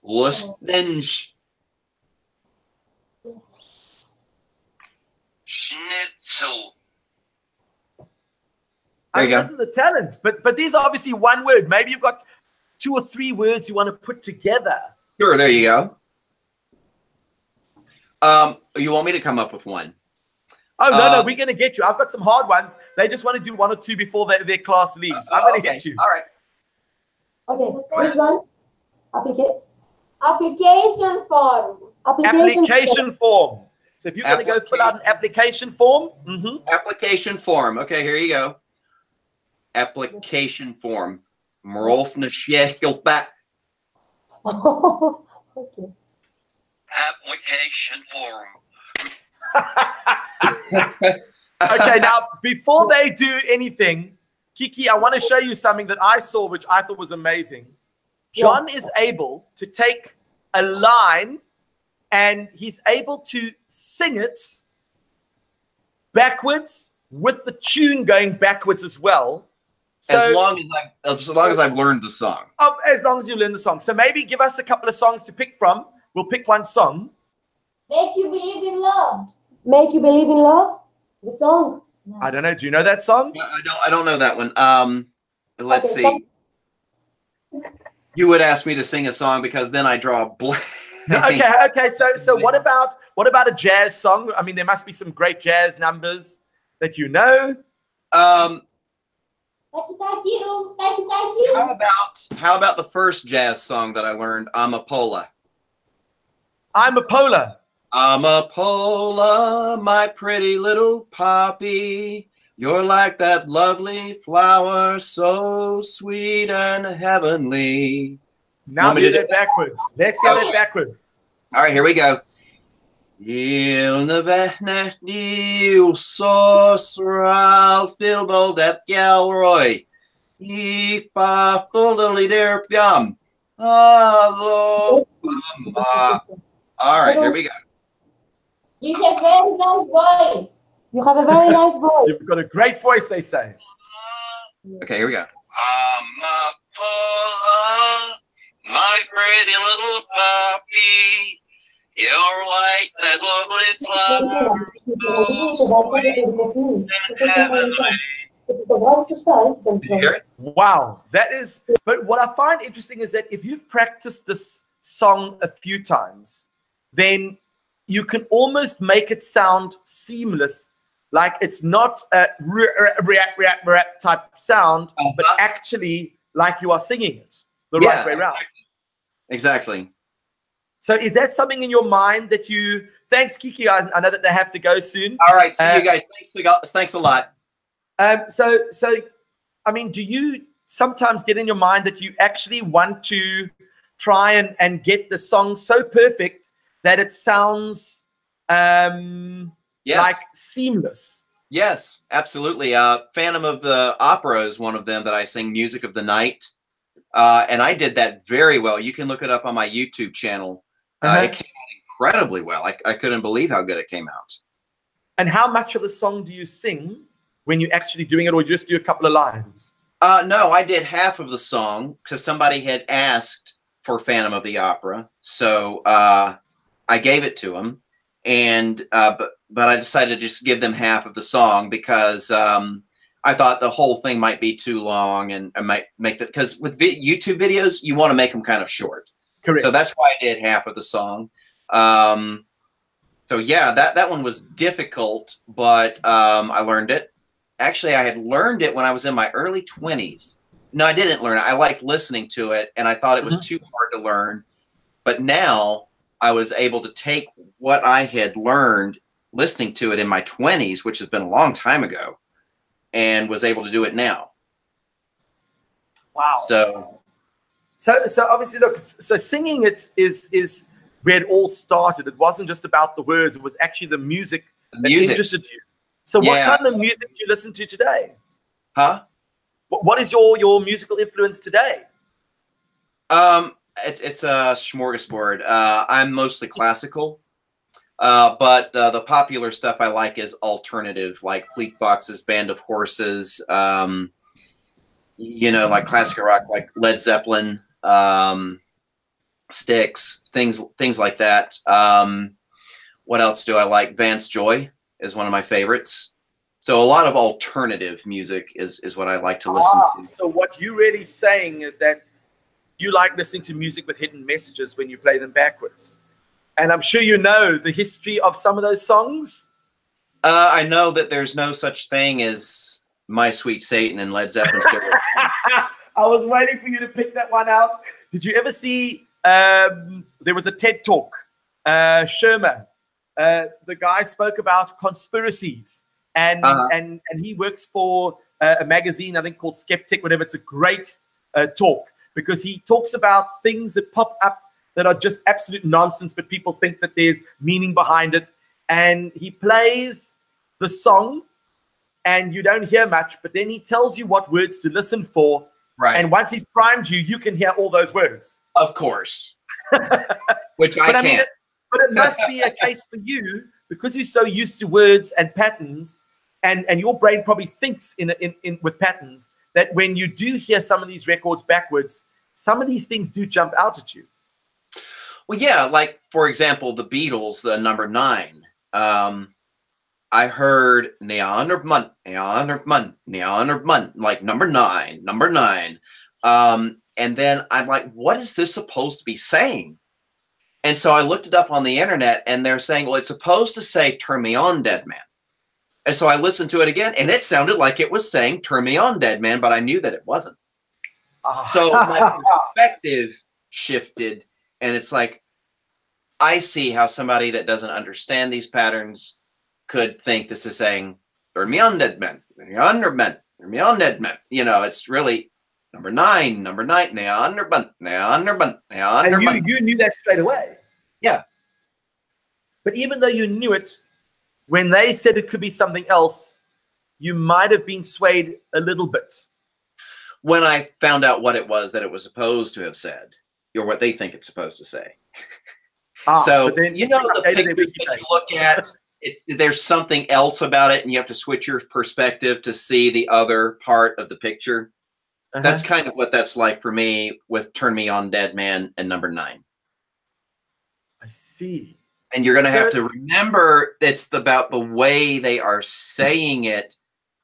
Lustensch. Schnitzel. There you go. This is a talent, but these are obviously one word. Maybe you've got 2 or 3 words you want to put together. Sure, there you go. You want me to come up with one? Oh, no, we're going to get you. I've got some hard ones. They just want to do 1 or 2 before their class leaves. I'm going to get you. All right. Okay, which one? Application form. Application form. So if you're going to go fill out an application form. Application form. Okay, here you go. Application form. Mrolfne Shekelback. Oh, okay. Application form. Okay, now, before they do anything, Kiki, I want to show you something that I saw, which I thought was amazing. John is able to take a line and he's able to sing it backwards with the tune going backwards as well. So, as long as I've learned the song. As long as you learn the song. So maybe give us a couple of songs to pick from. We'll pick one song. Make you believe in love. Make you believe in love. The song. I don't know. Do you know that song? I don't know that one. Let's see. You would ask me to sing a song because then I draw a blank. Okay. So what about a jazz song? I mean, there must be some great jazz numbers that you know. Thank you. How about the first jazz song that I learned? Amapola. I'm a polar. Amapola, my pretty little poppy. You're like that lovely flower, so sweet and heavenly. Now do that backwards. Let's get it backwards. All right, here we go. Il ne vehne niu sosral filbold at Galroy. Ifa fully der piam. All right, here we go. You have very nice voice. You have a very nice voice. You've got a great voice, they say. Okay, here we go. Amapola, my pretty little puppy. You're like that lovely flower, so sweet and heavenly. Did you hear it? Wow, that is. But what I find interesting is that if you've practiced this song a few times, then you can almost make it sound seamless, like it's not a rap type sound, but actually like you are singing it the right way around. Exactly. So is that something in your mind that you... Thanks, Kiki. I know that they have to go soon. All right. See you guys. Thanks a lot. So, I mean, do you sometimes get in your mind that you actually want to try and get the song so perfect that it sounds like seamless? Yes, absolutely. Phantom of the Opera is one of them that I sing Music of the Night. And I did that very well. You can look it up on my YouTube channel. It came out incredibly well. I couldn't believe how good it came out. And how much of the song do you sing when you're actually doing it, or you just do a couple of lines? No, I did half of the song because somebody had asked for Phantom of the Opera. So I gave it to him. And but I decided to just give them half of the song because I thought the whole thing might be too long and I might make it, because with YouTube videos, you want to make them kind of short. Correct. So that's why I did half of the song. So yeah, that one was difficult, but I learned it. Actually, I had learned it when I was in my early 20s. No, I didn't learn it. I liked listening to it, and I thought it was too hard to learn. But now I was able to take what I had learned listening to it in my 20s, which has been a long time ago, and was able to do it now. Wow. So obviously, look, so singing it is where it all started. It wasn't just about the words. It was actually the music that interested you. So what kind of music do you listen to today? Huh? What is your musical influence today? It's a smorgasbord. I'm mostly classical. But the popular stuff I like is alternative, like Fleet Foxes, Band of Horses, you know, like classic rock, like Led Zeppelin, Styx, things like that. What else do I like? Vance Joy is one of my favorites. So a lot of alternative music is what I like to listen to. So what you're really saying is that you like listening to music with hidden messages when you play them backwards. And I'm sure you know the history of some of those songs. I know that there's no such thing as My Sweet Satan and Led Zeppelin stereo. I was waiting for you to pick that one out. Did you ever see, there was a TED Talk, Shermer, the guy spoke about conspiracies, and he works for a magazine, I think called Skeptic, whatever. It's a great talk, because he talks about things that pop up that are just absolute nonsense, but people think that there's meaning behind it. And he plays the song, and you don't hear much, but then he tells you what words to listen for. Right. And once he's primed you, you can hear all those words. Of course. Which I can't. But it must be a case for you, because you're so used to words and patterns, and your brain probably thinks in with patterns, that when you do hear some of these records backwards, some of these things do jump out at you. Well, yeah, like, for example, the Beatles, the number 9. I heard neon or mun, like number 9. And then I'm like, what is this supposed to be saying? And so I looked it up on the internet, and they're saying, well, it's supposed to say, turn me on, dead man. And so I listened to it again, and it sounded like it was saying, turn me on, dead man, but I knew that it wasn't. So my perspective shifted, and it's like, I see how somebody that doesn't understand these patterns could think this is saying, turn me on, dead man, turn me on, dead man. You know, it's really number 9, neon or bun. And you knew that straight away. Yeah. But even though you knew it, when they said it could be something else, you might have been swayed a little bit. When I found out what it was that it was supposed to have said, or what they think it's supposed to say. So, then, you know, the picture that you look at, there's something else about it, and you have to switch your perspective to see the other part of the picture. That's kind of what that's like for me with Turn Me On, Dead Man and number 9. I see. And you're going to have to remember it's about the way they are saying it,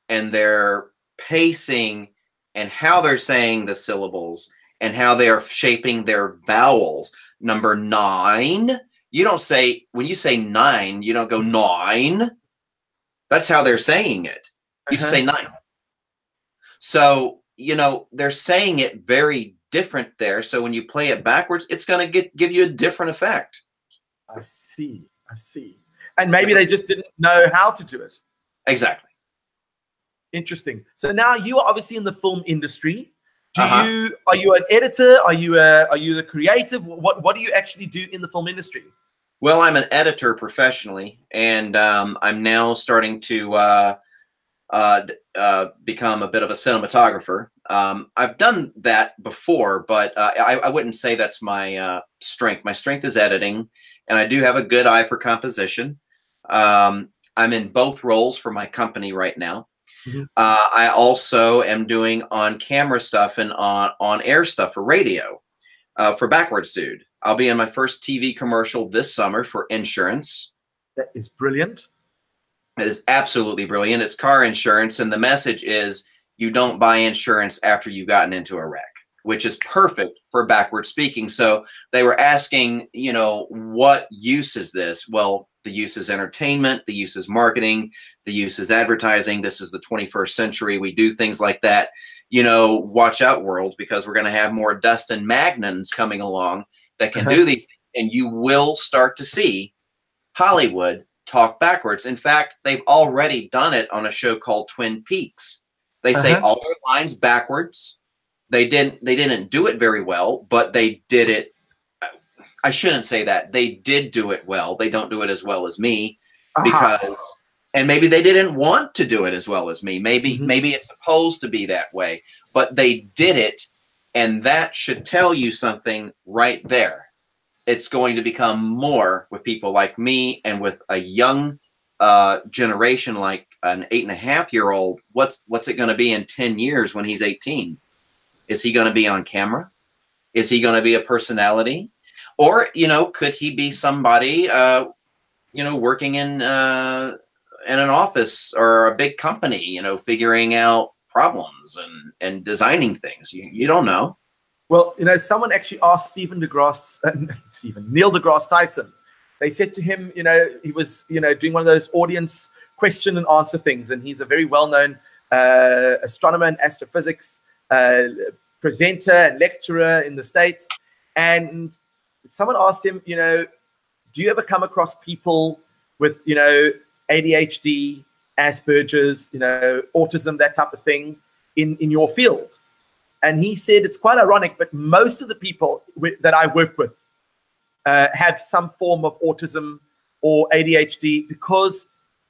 and their pacing, and how they're saying the syllables, and how they are shaping their vowels. Number 9, you don't say, when you say 9, you don't go 9. That's how they're saying it. You just say 9. So, you know, they're saying it very different there. So when you play it backwards, it's going to give you a different effect. I see. And maybe they just didn't know how to do it. Exactly. Interesting. So now you are obviously in the film industry. Are you an editor? Are you the creative? What do you actually do in the film industry? Well, I'm an editor professionally, and I'm now starting to become a bit of a cinematographer. I've done that before, but I wouldn't say that's my strength. My strength is editing, and I do have a good eye for composition. I'm in both roles for my company right now. I also am doing on-camera stuff and on-air stuff for radio for Backwards Dude. I'll be in my first TV commercial this summer for insurance. That is brilliant. It is absolutely brilliant. It's car insurance, and the message is you don't buy insurance after you've gotten into a wreck, which is perfect for backward speaking. So they were asking, you know, what use is this? Well, the use is entertainment, the use is marketing, the use is advertising. This is the 21st century. We do things like that. You know, watch out, world, because we're going to have more Dustin Magnans coming along that can do these things, and you will start to see Hollywood talk backwards. In fact, they've already done it on a show called Twin Peaks. They say all their lines backwards. They didn't do it very well, but they did it. I shouldn't say that. They did do it well. They don't do it as well as me because, and maybe they didn't want to do it as well as me. Maybe it's supposed to be that way, but they did it, and that should tell you something right there. it's going to become more with people like me and with a young generation like an 8.5-year-old. What's it going to be in 10 years when he's 18? Is he going to be on camera? Is he going to be a personality? Or, you know, could he be somebody, you know, working in an office or a big company, you know, figuring out problems and designing things? You don't know. Well, you know, someone actually asked Neil deGrasse Tyson. They said to him, you know, he was, you know, doing one of those audience question and answer things, and he's a very well-known astronomer and astrophysics presenter and lecturer in the States. And someone asked him, you know, do you ever come across people with, you know, ADHD, Asperger's, you know, autism, that type of thing in your field? And he said, it's quite ironic, but most of the people that I work with have some form of autism or ADHD because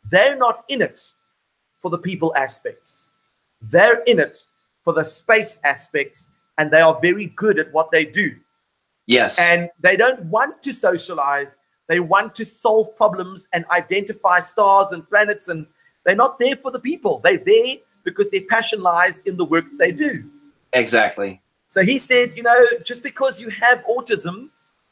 they're not in it for the people aspects. They're in it for the space aspects, and they are very good at what they do. Yes. And they don't want to socialize. They want to solve problems and identify stars and planets, and they're not there for the people. They're there because their passion lies in the work that they do. Exactly. So he said, you know, just because you have autism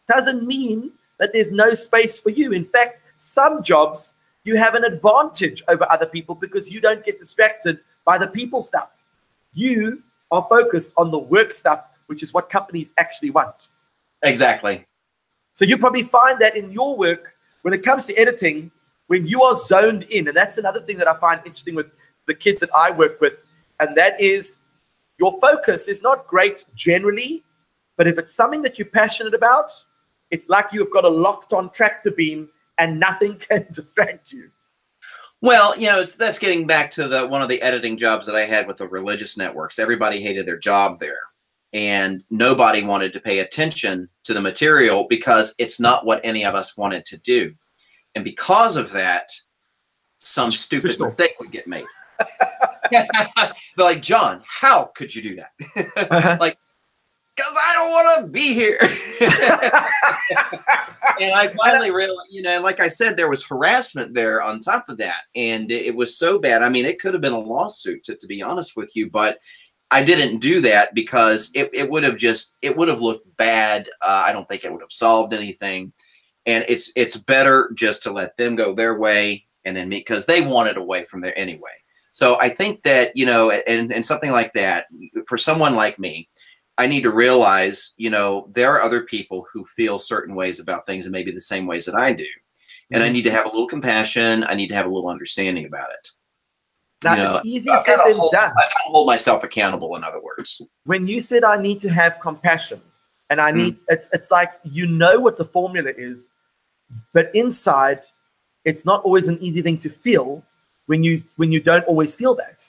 doesn't mean that there's no space for you. In fact, some jobs you have an advantage over other people because you don't get distracted by the people stuff. You are focused on the work stuff, which is what companies actually want. Exactly. So you probably find that in your work, when it comes to editing, when you are zoned in, and that's another thing that I find interesting with the kids that I work with, and that is your focus is not great generally, but if it's something that you're passionate about, it's like you've got a locked on tractor beam and nothing can distract you. Well, you know, that's getting back to one of the editing jobs that I had with the religious networks. Everybody hated their job there, and nobody wanted to pay attention to the material because it's not what any of us wanted to do. And because of that, some stupid mistake would get made. They're like, John, how could you do that? Like, because I don't want to be here. And I finally realized, you know, like I said, there was harassment there on top of that. And it was so bad. I mean, it could have been a lawsuit, to be honest with you. But I didn't do that because it would have looked bad. I don't think it would have solved anything. And it's better just to let them go their way and then me, because they wanted away from there anyway. So I think that, you know, and something like that, for someone like me, I need to realize, you know, there are other people who feel certain ways about things and maybe the same ways that I do. And I need to have a little compassion. I need to have a little understanding about it. Now, you know, it's easier said than done. I've got to hold myself accountable, in other words. When you said I need to have compassion, and I need, it's like, you know what the formula is, but inside, it's not always an easy thing to feel when you don't always feel that.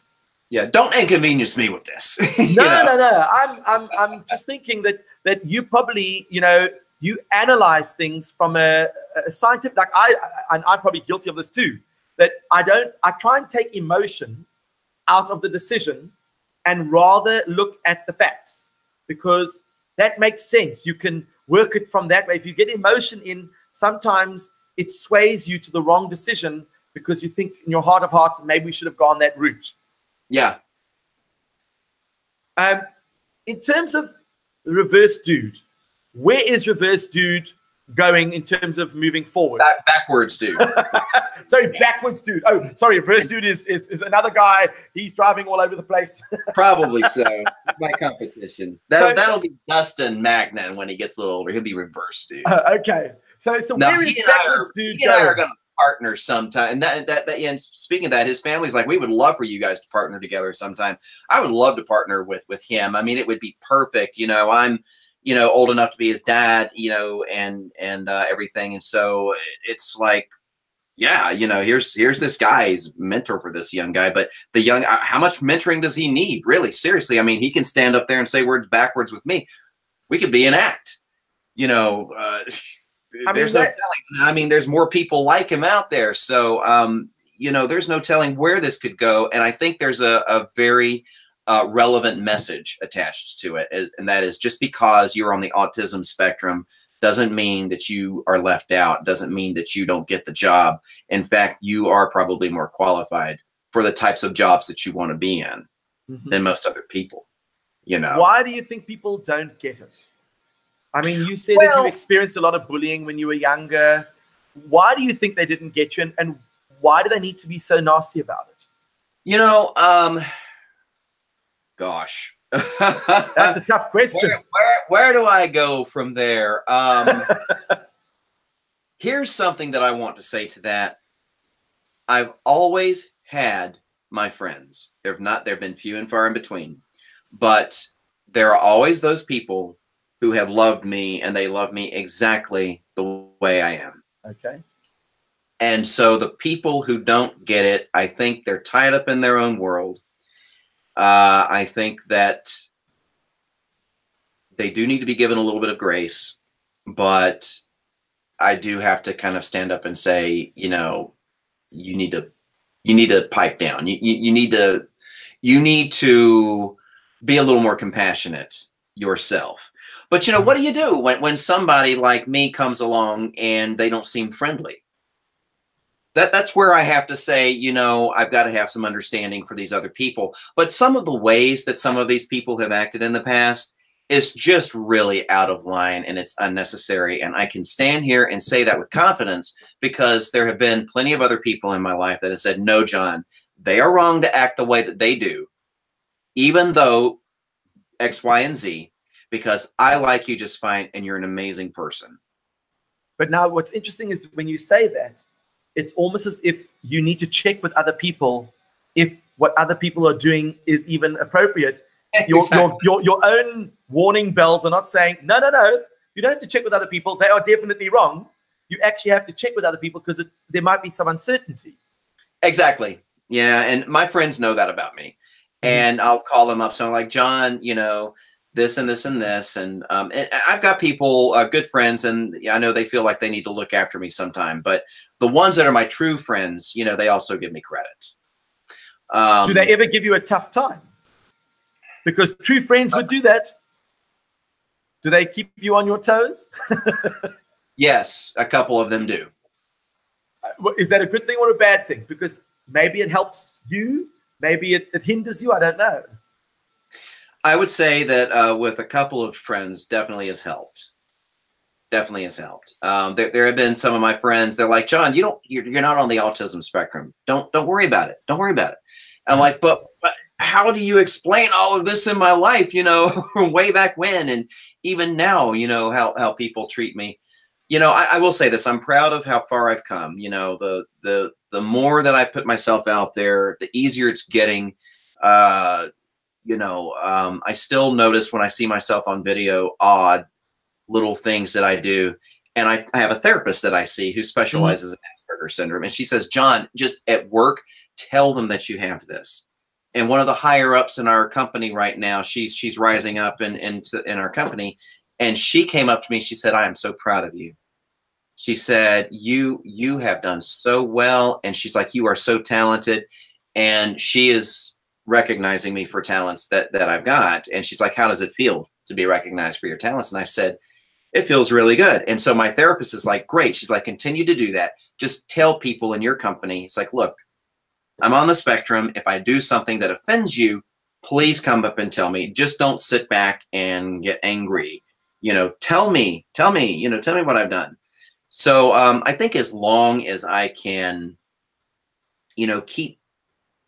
Yeah, don't inconvenience me with this. No. I'm just thinking that you probably, you know, you analyze things from a scientific, like I'm probably guilty of this too, that I try and take emotion out of the decision and rather look at the facts, because that makes sense. You can work it from that way. If you get emotion in, sometimes it sways you to the wrong decision because you think in your heart of hearts, maybe we should have gone that route. Yeah. In terms of Reverse Dude, where is Reverse Dude going in terms of moving forward? Backwards Dude. Sorry, Backwards Dude. Oh, sorry, Reverse Dude is another guy. He's driving all over the place. Probably so. My competition. That'll be Dustin Magnan when he gets a little older. He'll be Reverse Dude. Okay. So where is Backwards Dude going? He and I are going to partner sometime. And speaking of that, his family's like, we would love for you guys to partner together sometime. I would love to partner with him. I mean, it would be perfect. You know, I'm, you know, old enough to be his dad, you know, and everything. And so it's like, yeah, you know, here's this guy, he's mentor for this young guy, but the young, how much mentoring does he need? Really, seriously. I mean, he can stand up there and say words backwards with me. We could be an act, you know, there's no telling. I mean, there's more people like him out there. So, you know, there's no telling where this could go. And I think there's a very relevant message attached to it. And that is, just because you're on the autism spectrum doesn't mean that you are left out, doesn't mean that you don't get the job. In fact, you are probably more qualified for the types of jobs that you want to be in than most other people, you know. Why do you think people don't get it? I mean, you said that you experienced a lot of bullying when you were younger. Why do you think they didn't get you, and why do they need to be so nasty about it? You know, gosh. That's a tough question. Where do I go from there? Here's something that I want to say to that. I've always had my friends. They've been few and far in between, but there are always those people who have loved me, and they love me exactly the way I am. Okay. And so the people who don't get it, I think they're tied up in their own world. I think that they do need to be given a little bit of grace, but I do have to kind of stand up and say, you know, you need to pipe down. You need to be a little more compassionate yourself. But, you know, what do you do when somebody like me comes along and they don't seem friendly? That's where I have to say, you know, I've got to have some understanding for these other people. But some of the ways that some of these people have acted in the past is just really out of line, and it's unnecessary. And I can stand here and say that with confidence because there have been plenty of other people in my life that have said, no, John, they are wrong to act the way that they do, even though X, Y, and Z, because I like you just fine and you're an amazing person. But now what's interesting is when you say that, it's almost as if you need to check with other people if what other people are doing is even appropriate. Exactly. Your own warning bells are not saying, no, you don't have to check with other people. They are definitely wrong. You actually have to check with other people because there might be some uncertainty. Exactly. Yeah, and my friends know that about me. And I'll call them up. So I'm like, John, you know, this and this and this. And I've got people, good friends, and I know they feel like they need to look after me sometime. But the ones that are my true friends, you know, they also give me credit. Do they ever give you a tough time? Because true friends would do that. Do they keep you on your toes? Yes, a couple of them do. Is that a good thing or a bad thing? Because maybe it helps you. Maybe it hinders you. I don't know. I would say that with a couple of friends, definitely has helped. Definitely has helped. There have been some of my friends. They're like, John, you're not on the autism spectrum. Don't worry about it. Don't worry about it. I'm like, but how do you explain all of this in my life? You know, way back when, and even now, you know how people treat me. You know, I will say this. I'm proud of how far I've come. You know, the more that I put myself out there, the easier it's getting. You know, I still notice when I see myself on video, odd little things that I do. And I have a therapist that I see who specializes in Asperger's syndrome. And she says, John, just at work, tell them that you have this. And one of the higher ups in our company right now, she's rising up in our company. And she came up to me. She said, I am so proud of you. She said, you have done so well. And she's like, you are so talented. And she is recognizing me for talents that I've got. And she's like, how does it feel to be recognized for your talents? And I said, it feels really good. And so my therapist is like, great. She's like, continue to do that. Just tell people in your company. It's like, look, I'm on the spectrum. If I do something that offends you, please come up and tell me. Just don't sit back and get angry. You know, tell me, you know, tell me what I've done. So I think as long as I can, you know, keep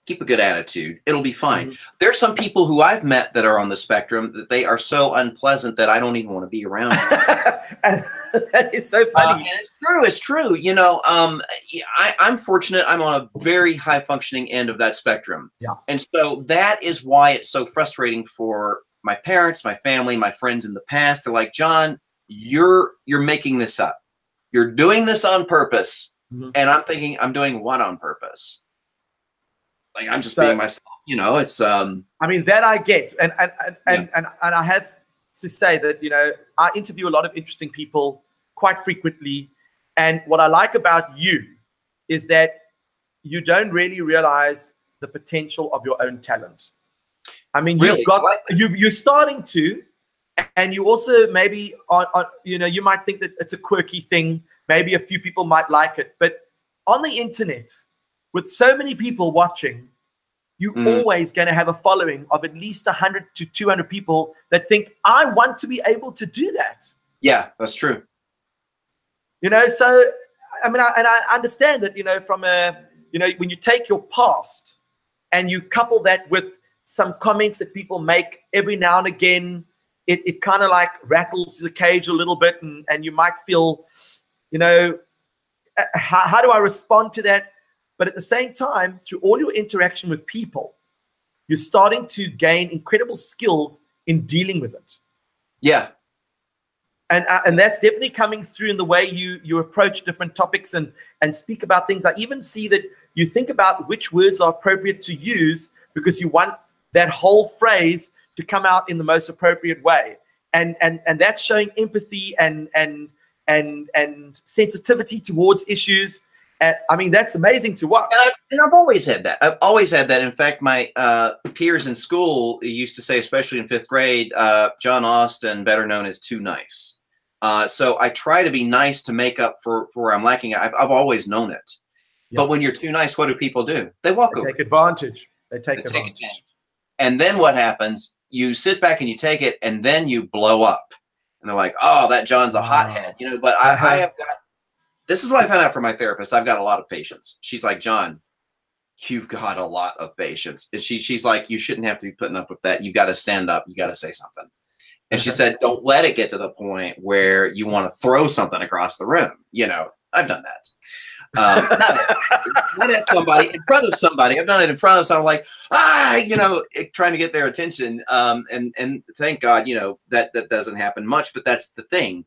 a good attitude, it'll be fine. There's some people who I've met that are on the spectrum that they are so unpleasant that I don't even want to be around. That is so funny. And it's true. You know, I'm fortunate. I'm on a very high functioning end of that spectrum. Yeah. And so that is why it's so frustrating for my parents, my family, my friends in the past. They're like, John, you're making this up. You're doing this on purpose. And I'm thinking, I'm doing what on purpose? Like, I'm just being myself, you know. It's I mean, that I get, and I have to say that, you know, I interview a lot of interesting people quite frequently, and what I like about you is that you don't really realize the potential of your own talent. I mean, really? you're starting to, And you also maybe, you know, you might think that it's a quirky thing. Maybe a few people might like it. But on the internet, with so many people watching, you're always going to have a following of at least 100 to 200 people that think, I want to be able to do that. Yeah, that's true. You know, so, I mean, I understand that, you know, from a, you know, when you take your past and you couple that with some comments that people make every now and again, it kind of like rattles the cage a little bit, and you might feel, you know, how do I respond to that? But at the same time, through all your interaction with people, you're starting to gain incredible skills in dealing with it. Yeah. And that's definitely coming through in the way you approach different topics and speak about things. I even see that you think about which words are appropriate to use because you want that whole phrase to come out in the most appropriate way. And that's showing empathy and sensitivity towards issues. I mean, that's amazing to watch. And I've always had that. I've always had that. In fact, my peers in school used to say, especially in 5th grade, John Austin, better known as too nice. So I try to be nice to make up for where I'm lacking. I've always known it. Yep. But when you're too nice, what do people do? They walk over. Take advantage. They take advantage. And then what happens? You sit back and you take it, and then you blow up. And they're like, oh, that John's a hothead. You know, but I have got, this is what I found out from my therapist. I've got a lot of patience. She's like, John, you've got a lot of patience. And she's like, you shouldn't have to be putting up with that. You got to stand up. You got to say something. And she said, don't let it get to the point where you want to throw something across the room. You know, I've done that. Not at somebody, in front of somebody. I've done it in front of someone, like, you know, trying to get their attention. And thank God, you know, that doesn't happen much, but that's the thing.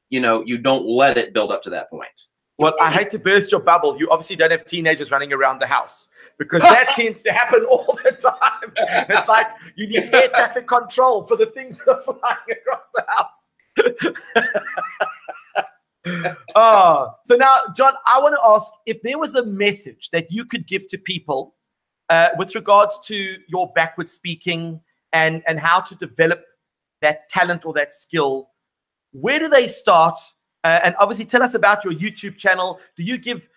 You know, you don't let it build up to that point. Well, I hate to burst your bubble. You obviously don't have teenagers running around the house because that tends to happen all the time. It's like you need air traffic control for the things that are flying across the house. So now, John, I want to ask if there was a message that you could give to people with regards to your backward speaking and how to develop that talent or that skill. Where do they start? And obviously, tell us about your YouTube channel. Do you give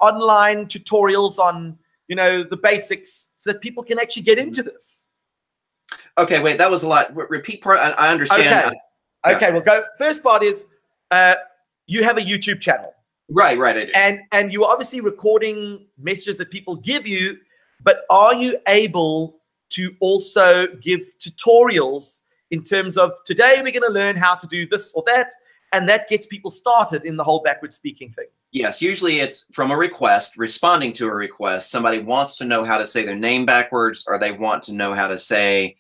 online tutorials on, you know, the basics so that people can actually get into this? Okay, wait, that was a lot. Repeat part. I understand. Okay, well, go. First part is you have a YouTube channel. Right, I do. And you're obviously recording messages that people give you, but are you able to also give tutorials in terms of today we're going to learn how to do this or that, and that gets people started in the whole backward speaking thing? Yes, usually it's from a request, responding to a request. Somebody wants to know how to say their name backwards, or they want to know how to say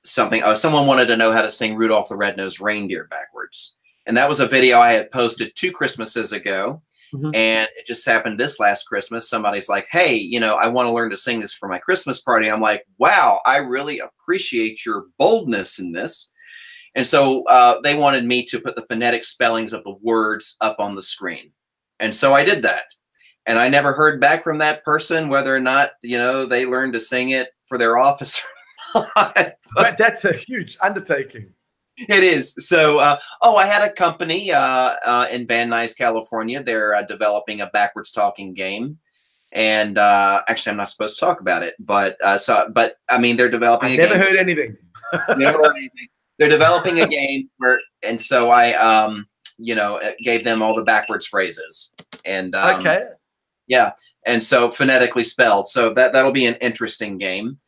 something. Oh, someone wanted to know how to sing Rudolph the Red-Nosed Reindeer backwards. And that was a video I had posted 2 Christmases ago. And it just happened this last Christmas. Somebody's like, hey, you know, I want to learn to sing this for my Christmas party. I'm like, wow, I really appreciate your boldness in this. And so they wanted me to put the phonetic spellings of the words up on the screen. And so I did that. And I never heard back from that person whether or not, you know, they learned to sing it for their office or not. But that's a huge undertaking. It is. So, I had a company in Van Nuys, California. They're developing a backwards talking game. And actually, I'm not supposed to talk about it. But I mean, they're developing a game. Never heard anything. Never heard anything. They're developing a game and so I, you know, gave them all the backwards phrases. And okay. Yeah. And so phonetically spelled. So that'll be an interesting game.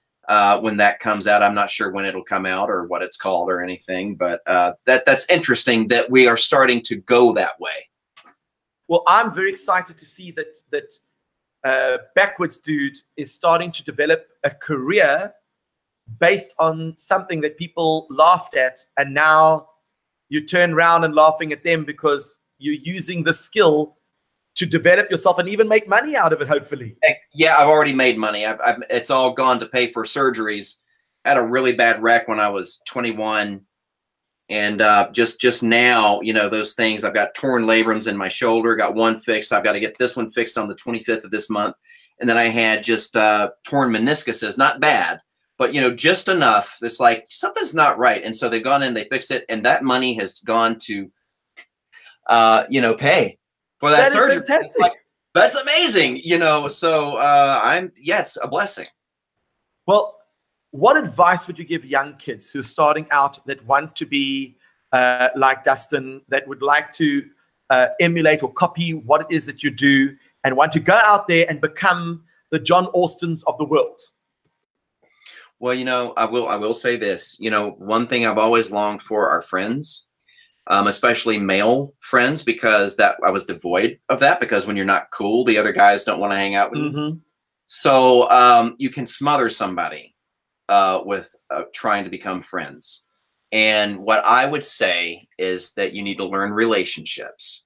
When that comes out. I'm not sure when it'll come out or what it's called or anything, but that's interesting that we are starting to go that way. Well, I'm very excited to see that Backwards Dude is starting to develop a career based on something that people laughed at, and now you turn around and laughing at them because you're using the skill to develop yourself and even make money out of it, hopefully. Yeah, I've already made money. It's all gone to pay for surgeries. I had a really bad wreck when I was 21. And just now, you know, those things, I've got torn labrums in my shoulder, got one fixed. I've got to get this one fixed on the 25th of this month. And then I had just torn meniscuses, not bad, but you know, just enough. It's like something's not right, and so they've gone in, they fixed it, and that money has gone to, you know, pay for that surgery. Fantastic. Like, that's amazing, you know. So yeah, it's a blessing. Well, what advice would you give young kids who are starting out that want to be like Dustin, that would like to emulate or copy what it is that you do, and want to go out there and become the John Austins of the world? Well, you know, I will say this. You know, one thing I've always longed for are friends, especially male friends, because that I was devoid of that. Because when you're not cool, the other guys don't want to hang out with you. So you can smother somebody with trying to become friends. And what I would say is that you need to learn relationships,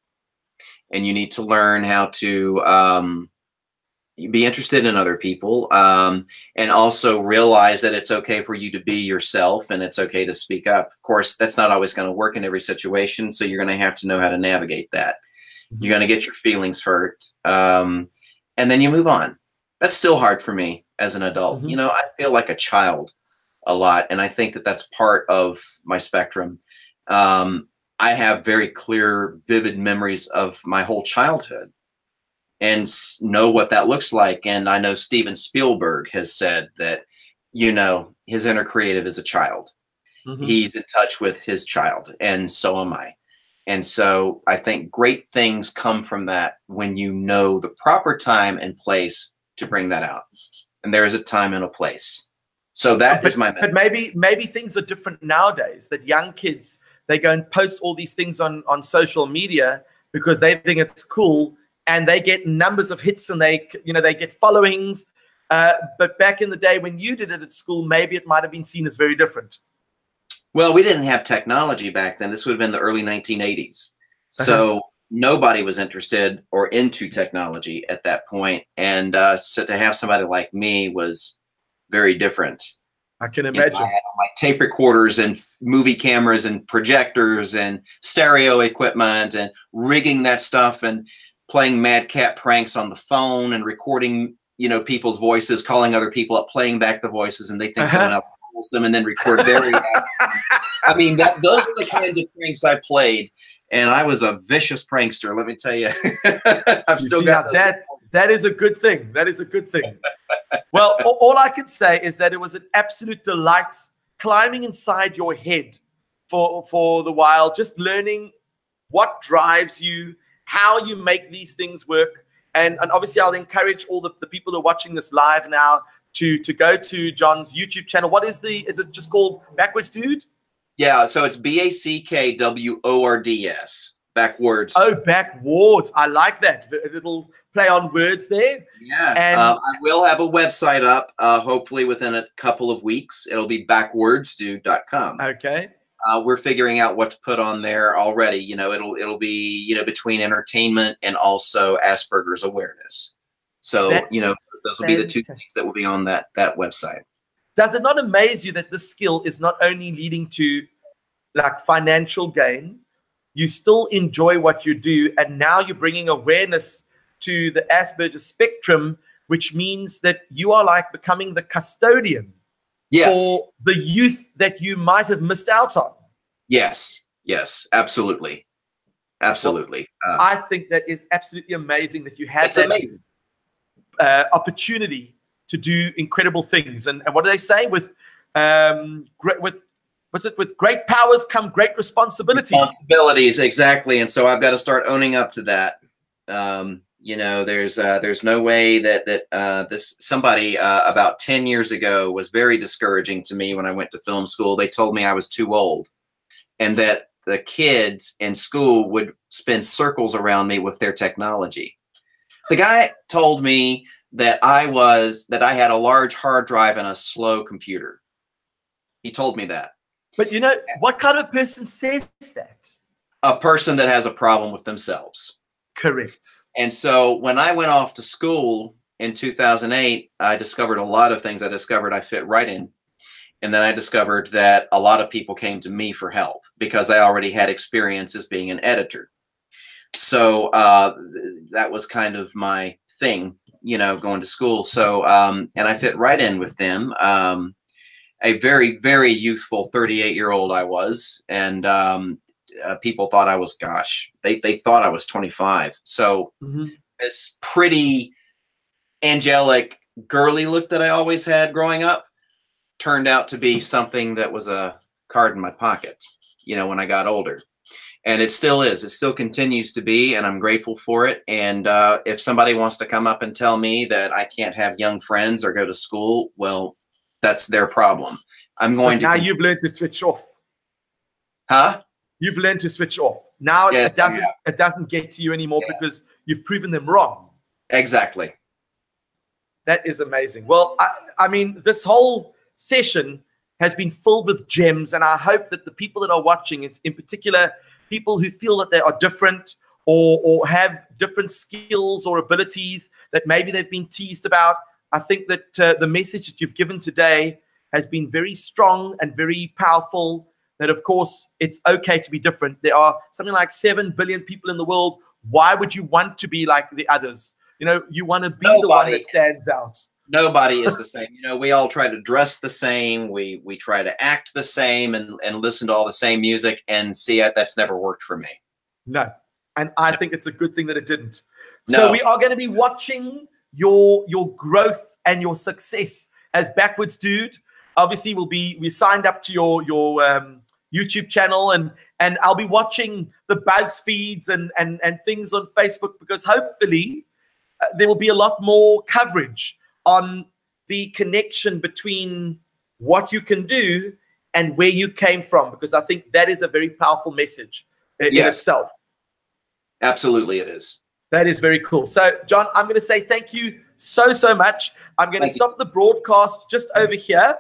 and you need to learn how to be interested in other people, and also realize that it's okay for you to be yourself, and it's okay to speak up. Of course, that's not always going to work in every situation, so you're going to have to know how to navigate that. You're going to get your feelings hurt, and then you move on. That's still hard for me as an adult. You know, I feel like a child a lot, and I think that that's part of my spectrum. I have very clear, vivid memories of my whole childhood and know what that looks like. And I know Steven Spielberg has said that, you know, his inner creative is a child. He's in touch with his child, and so am I. And so I think great things come from that when you know the proper time and place to bring that out. And there is a time and a place. So that is my message. But maybe things are different nowadays, that young kids, they go and post all these things on social media because they think it's cool, and they get numbers of hits, and they get followings. But back in the day when you did it at school, maybe it might have been seen as very different. Well, we didn't have technology back then. This would have been the early 1980s. So nobody was interested or into technology at that point. And so to have somebody like me was very different. I can imagine. You know, I had all my tape recorders and movie cameras and projectors and stereo equipment and rigging that stuff and playing madcap pranks on the phone and recording, you know, people's voices, calling other people up, playing back the voices, and they think someone else calls them, and then record their reaction. I mean, those are the kinds of pranks I played, and I was a vicious prankster, let me tell you. I've still got that. That is a good thing. That is a good thing. Well, all I can say is that it was an absolute delight climbing inside your head for the while, just learning what drives you, how you make these things work. And obviously, I'll encourage all the people who are watching this live now to go to John's YouTube channel. What is is it just called Backwards Dude? Yeah, so it's BACKWORDS. Backwards. Oh, backwards. I like that. A little play on words there. Yeah. And I will have a website up, hopefully within a couple of weeks. It'll be backwardsdude.com. Okay. We're figuring out what to put on there already. You know, it'll be, you know, between entertainment and also Asperger's awareness. So, you know, those will be the two things that will be on that website. Does it not amaze you that this skill is not only leading to like financial gain, you still enjoy what you do, and now you're bringing awareness to the Asperger's spectrum, which means that you are like becoming the custodian for the youth that you might have missed out on. Yes, yes, absolutely. Absolutely. Well, I think that is absolutely amazing that you had that opportunity to do incredible things. And what do they say? With great powers come great responsibility. Responsibilities, exactly. And so I've got to start owning up to that. You know, there's no way that somebody about 10 years ago was very discouraging to me when I went to film school. They told me I was too old, and that the kids in school would spin circles around me with their technology. The guy told me that I had a large hard drive and a slow computer. He told me that. But you know, what kind of person says that? A person that has a problem with themselves. Correct. And so when I went off to school in 2008, I discovered a lot of things. I discovered I fit right in. And then I discovered that a lot of people came to me for help because I already had experience as being an editor. So that was kind of my thing, you know, going to school. So, and I fit right in with them. a very, very youthful 38-year-old I was. And people thought I was, gosh, they thought I was 25. So this pretty angelic, girly look that I always had growing up turned out to be something that was a card in my pocket, you know, when I got older. And it still is. It still continues to be, and I'm grateful for it. And if somebody wants to come up and tell me that I can't have young friends or go to school, well, that's their problem. I'm going to. Now you've learned to switch off. Huh? You've learned to switch off. Now yes, it doesn't get to you anymore because you've proven them wrong. Exactly. That is amazing. Well, I mean, this whole session has been filled with gems, and I hope that the people that are watching, in particular, people who feel that they are different or have different skills or abilities that maybe they've been teased about. I think that the message that you've given today has been very strong and very powerful, that of course it's okay to be different. There are something like 7 billion people in the world. Why would you want to be like the others? You know, you want to be the one that stands out. Nobody is the same. You know, we all try to dress the same. We try to act the same and listen to all the same music, and see it. That's never worked for me. No. And I think it's a good thing that it didn't. No. So we are going to be watching your growth and your success as Backwards Dude. Obviously, we signed up to your YouTube channel, and I'll be watching the buzz feeds and things on Facebook, because hopefully there will be a lot more coverage on the connection between what you can do and where you came from, because I think that is a very powerful message in itself. Absolutely, it is. That is very cool. So, John, I'm going to say thank you so much. I'm going to stop the broadcast just over here.